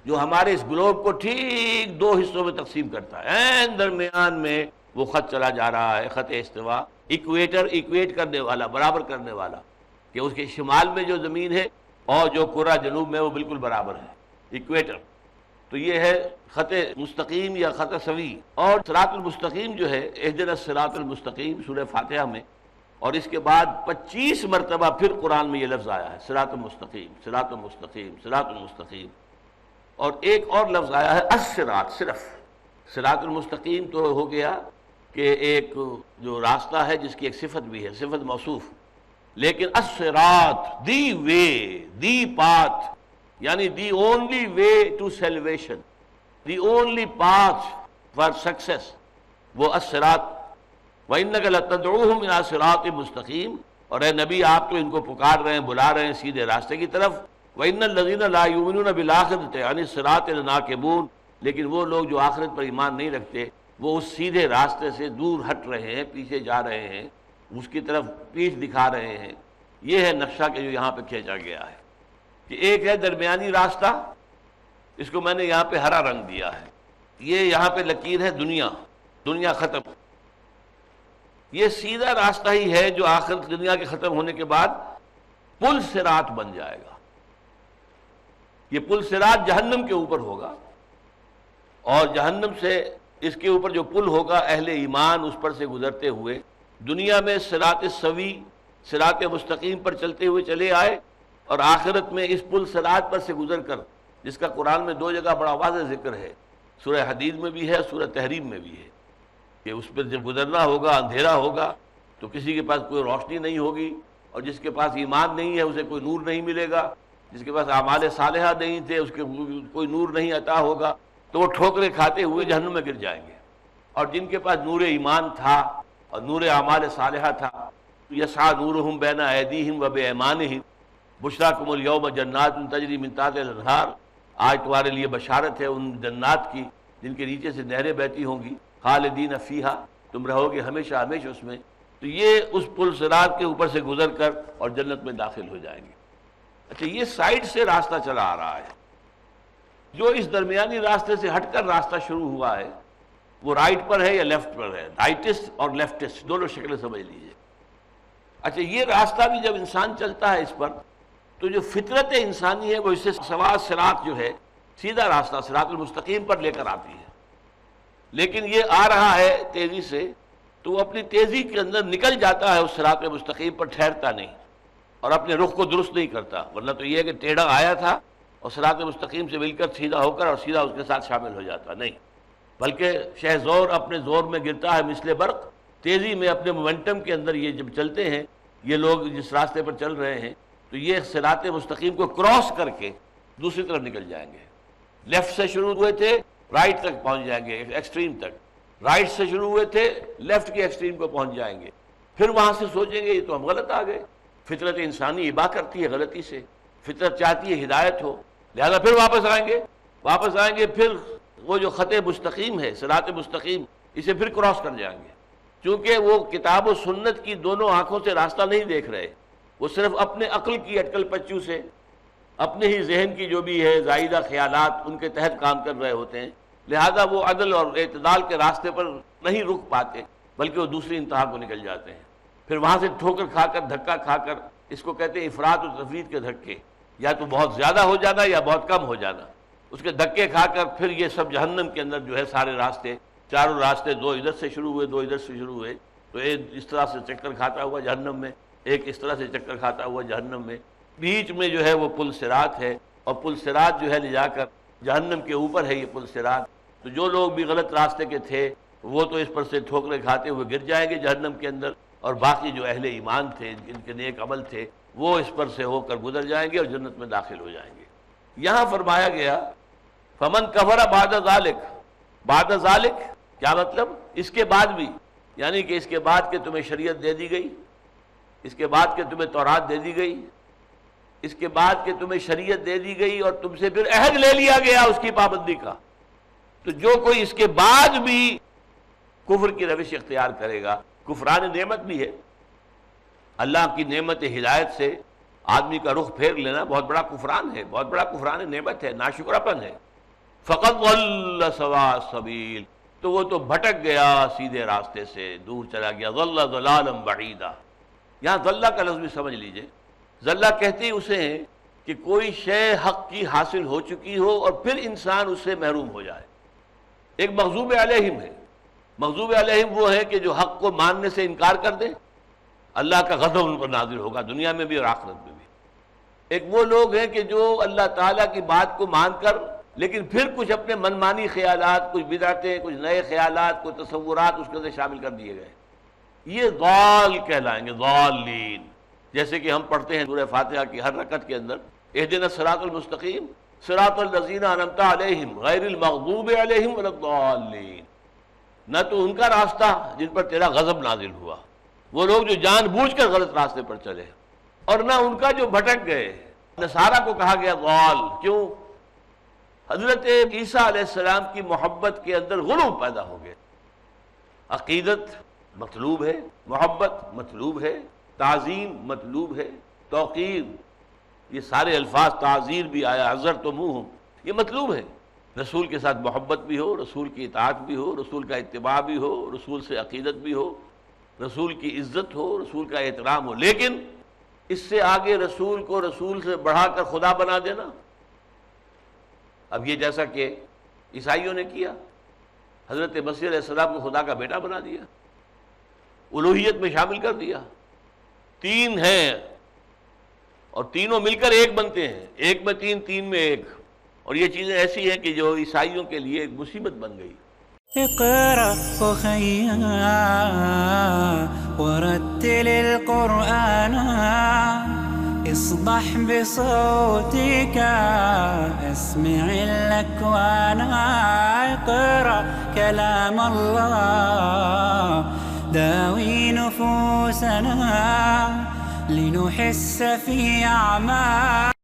جو ہمارے اس گلوب کو ٹھیک دو حصوں میں تقسیم کرتا ہے۔ این درمیان میں وہ خط چلا جا رہا ہے، خط استوا، ایکویٹ کرنے والا، برابر کرنے والا، کہ اس کے شمال میں جو زمین ہے اور جو کرہ جنوب میں وہ بالکل برابر ہے، ایکویٹر۔ تو یہ ہے خط مستقیم یا خط سوی۔ اور صراط المستقیم جو ہے، اہدنا الصراط المستقیم سورہ فاتحہ میں، اور اس کے بعد 25 مرتبہ پھر قرآن میں یہ لفظ آیا ہے، صراط المستقیم، صراط المستقیم، صراط المستقیم۔ اور ایک اور لفظ آیا ہے الصراط، صرف صراط المستقیم تو ہو گیا کہ ایک جو راستہ ہے جس کی ایک صفت بھی ہے، صفت موصوف، لیکن الصراط، دی وے، دی پاتھ، یعنی the only way to salvation, the only path for success, وہ الصراط۔ وَإِنَّكَ لَتَدْعُوهُمْ إِلَىٰ صِرَاطٍ مُسْتَقِيمٍ، اور اے نبی آپ تو ان کو پکار رہے ہیں، بلا رہے ہیں سیدھے راستے کی طرف۔ وَإِنَّ الَّذِينَ لَا يُؤْمِنُونَ بِالْآخِرَةِ عَنِ الصِّرَاطِ لَنَاكِبُونَ، لیکن وہ لوگ جو آخرت پر ایمان نہیں رکھتے وہ اس سیدھے راستے سے دور ہٹ رہے ہیں، پیچھے جا رہے ہیں، اس کی طرف پیٹھ دکھا رہے ہیں۔ یہ ہے نقشہ کہ جو یہاں پہ کھینچا گیا ہے، کہ ایک ہے درمیانی راستہ، اس کو میں نے یہاں پہ ہرا رنگ دیا ہے، یہ یہاں پہ لکیر ہے دنیا، دنیا ختم۔ یہ سیدھا راستہ ہی ہے جو آخر دنیا کے ختم ہونے کے بعد پل صراط بن جائے گا۔ یہ پل صراط جہنم کے اوپر ہوگا، اور جہنم سے اس کے اوپر جو پل ہوگا، اہل ایمان اس پر سے گزرتے ہوئے دنیا میں صراط سوی، صراط مستقیم پر چلتے ہوئے چلے آئے، اور آخرت میں اس پل صراط پر سے گزر کر، جس کا قرآن میں دو جگہ بڑا واضح ذکر ہے، سورہ حدید میں بھی ہے، سورہ تحریم میں بھی ہے، کہ اس پر جب گزرنا ہوگا، اندھیرا ہوگا، تو کسی کے پاس کوئی روشنی نہیں ہوگی، اور جس کے پاس ایمان نہیں ہے اسے کوئی نور نہیں ملے گا، جس کے پاس اعمال صالحہ نہیں تھے اس کے کوئی نور نہیں عطا ہوگا، تو وہ ٹھوکریں کھاتے ہوئے جہنم میں گر جائیں گے۔ اور جن کے پاس نور ایمان تھا اور نور اعمال صالحہ تھا، یسعی نورہم بین ایدیہم و بایمانہم بشراکم الیوم جنات تجری من تحتہا الانہار، آج تمہارے لیے بشارت ہے ان جنات کی جن کے نیچے سے نہریں بہتی ہوں گی، خالدین فیہا، تم رہو گے ہمیشہ ہمیشہ اس میں، تو یہ اس پل صراط کے اوپر سے گزر کر اور جنت میں داخل ہو جائیں گے۔ اچھا، یہ سائڈ سے راستہ چلا آ رہا ہے، جو اس درمیانی راستے سے ہٹ کر راستہ شروع ہوا ہے وہ رائٹ پر ہے یا لیفٹ پر ہے، رائٹسٹ اور لیفٹسٹ دونوں شکلیں سمجھ لیجئے۔ اچھا، یہ راستہ بھی جب انسان چلتا ہے اس پر، تو جو فطرت انسانی ہے وہ اس سے سوا صراط جو ہے، سیدھا راستہ صراط المستقیم پر لے کر آتی ہے، لیکن یہ آ رہا ہے تیزی سے، تو وہ اپنی تیزی کے اندر نکل جاتا ہے اس صراط مستقیم پر، ٹھہرتا نہیں اور اپنے رخ کو درست نہیں کرتا، ورنہ تو یہ ہے کہ ٹیڑھا آیا تھا اور صراط مستقیم سے مل کر سیدھا ہو کر اور سیدھا اس کے ساتھ شامل ہو جاتا، نہیں، بلکہ شہ زور اپنے زور میں گرتا ہے مثل برق، تیزی میں اپنے مومنٹم کے اندر یہ جب چلتے ہیں یہ لوگ جس راستے پر چل رہے ہیں، تو یہ صراط مستقیم کو کراس کر کے دوسری طرف نکل جائیں گے۔ لیفٹ سے شروع ہوئے تھے، رائٹ تک پہنچ جائیں گے، ایکسٹریم تک، رائٹ سے شروع ہوئے تھے، لیفٹ کے ایکسٹریم کو پہنچ جائیں گے، پھر وہاں سے سوچیں گے یہ تو ہم غلط آ گئے۔ فطرت انسانی ابا کرتی ہے غلطی سے، فطرت چاہتی ہے ہدایت ہو، لہذا پھر واپس آئیں گے، پھر وہ جو خط مستقیم ہے صراط مستقیم، اسے پھر کراس کر جائیں گے، چونکہ وہ کتاب و سنت کی دونوں آنکھوں سے راستہ نہیں دیکھ رہے، وہ صرف اپنے عقل کی اٹکل پچو سے، اپنے ہی ذہن کی جو بھی ہے زائدہ خیالات ان کے تحت کام کر رہے ہوتے ہیں، لہذا وہ عدل اور اعتدال کے راستے پر نہیں رک پاتے، بلکہ وہ دوسری انتہا کو نکل جاتے ہیں، پھر وہاں سے ٹھوکر کھا کر، دھکا کھا کر، اس کو کہتے ہیں افراط و تفرید کے دھکے، یا تو بہت زیادہ ہو جانا یا بہت کم ہو جانا، اس کے دھکے کھا کر پھر یہ سب جہنم کے اندر جو ہے سارے راستے، چاروں راستے، دو ادھر سے شروع ہوئے، دو ادھر سے شروع ہوئے، تو ایک اس طرح سے چکر کھاتا ہوا جہنم میں، ایک اس طرح سے چکر کھاتا ہوا جہنم میں، بیچ میں جو ہے وہ پل صراط ہے، اور پل صراط جو ہے لے جا کر جہنم کے اوپر ہے یہ پل صراط، تو جو لوگ بھی غلط راستے کے تھے وہ تو اس پر سے ٹھوکریں کھاتے ہوئے گر جائیں گے جہنم کے اندر، اور باقی جو اہل ایمان تھے، جن کے نیک عمل تھے، وہ اس پر سے ہو کر گزر جائیں گے اور جنت میں داخل ہو جائیں گے۔ یہاں فرمایا گیا فمن کفر بعد ذالک، کیا مطلب؟ اس کے بعد بھی، یعنی کہ اس کے بعد کہ تمہیں شریعت دے دی گئی، اس کے بعد کہ تمہیں تورات دے دی گئی، اس کے بعد کہ تمہیں شریعت دے دی گئی اور تم سے پھر عہد لے لیا گیا اس کی پابندی کا، تو جو کوئی اس کے بعد بھی کفر کی روش اختیار کرے گا، کفران نعمت بھی ہے، اللہ کی نعمت ہدایت سے آدمی کا رخ پھیر لینا بہت بڑا کفران ہے، بہت بڑا کفران نعمت ہے، ناشکراپن ہے۔ فقط ضل سواء السبیل، تو وہ تو بھٹک گیا سیدھے راستے سے، دور چلا گیا، ضل ضلالا بعیدا۔ یہاں ضلہ کا لفظ بھی سمجھ لیجئے، ضلہ کہتے ہی اسے ہیں کہ کوئی شے حق کی حاصل ہو چکی ہو اور پھر انسان اس سے محروم ہو جائے۔ ایک مغضوب علیہم ہے، مغضوب علیہم وہ ہے کہ جو حق کو ماننے سے انکار کر دے، اللہ کا غضب ان پر نازل ہوگا دنیا میں بھی اور آخرت میں بھی۔ ایک وہ لوگ ہیں کہ جو اللہ تعالیٰ کی بات کو مان کر لیکن پھر کچھ اپنے منمانی خیالات، کچھ بدعتیں، کچھ نئے خیالات، کچھ تصورات اس کے اندر شامل کر دیے گئے، یہ ضال کہلائیں گے، ضالین۔ جیسے کہ ہم پڑھتے ہیں سورہ فاتحہ کی ہر رکعت کے اندر اہدنا الصراط المستقیم صراط الذین انعمت علیہم غیر المغضوب علیہم ولا الضالین، نہ تو ان کا راستہ جن پر تیرا غضب نازل ہوا، وہ لوگ جو جان بوجھ کر غلط راستے پر چلے، اور نہ ان کا جو بھٹک گئے۔ نصارہ کو کہا گیا ضال، کیوں؟ حضرت عیسیٰ علیہ السلام کی محبت کے اندر غلو پیدا ہو گیا۔ عقیدت مطلوب ہے، محبت مطلوب ہے، تعظیم مطلوب ہے، توقیر، یہ سارے الفاظ، تعزیر بھی آیا، عزرتموہم، یہ مطلوب ہے۔ رسول کے ساتھ محبت بھی ہو، رسول کی اطاعت بھی ہو، رسول کا اتباع بھی ہو، رسول سے عقیدت بھی ہو، رسول کی عزت ہو، رسول کا احترام ہو، لیکن اس سے آگے رسول کو رسول سے بڑھا کر خدا بنا دینا، اب یہ جیسا کہ عیسائیوں نے کیا، حضرت مسیح علیہ السلام کو خدا کا بیٹا بنا دیا، الوہیت میں شامل کر دیا، تین ہیں اور تینوں مل کر ایک بنتے ہیں، ایک میں تین، تین میں ایک، اور یہ چیزیں ایسی ہیں کہ جو عیسائیوں کے لیے ایک مصیبت بن گئی۔ اقرأ أخيا ورتل القرآن اصبح بصوتك اسمع الأكوان اقرأ كلام الله داوي نفوسنا لنحس في أعمال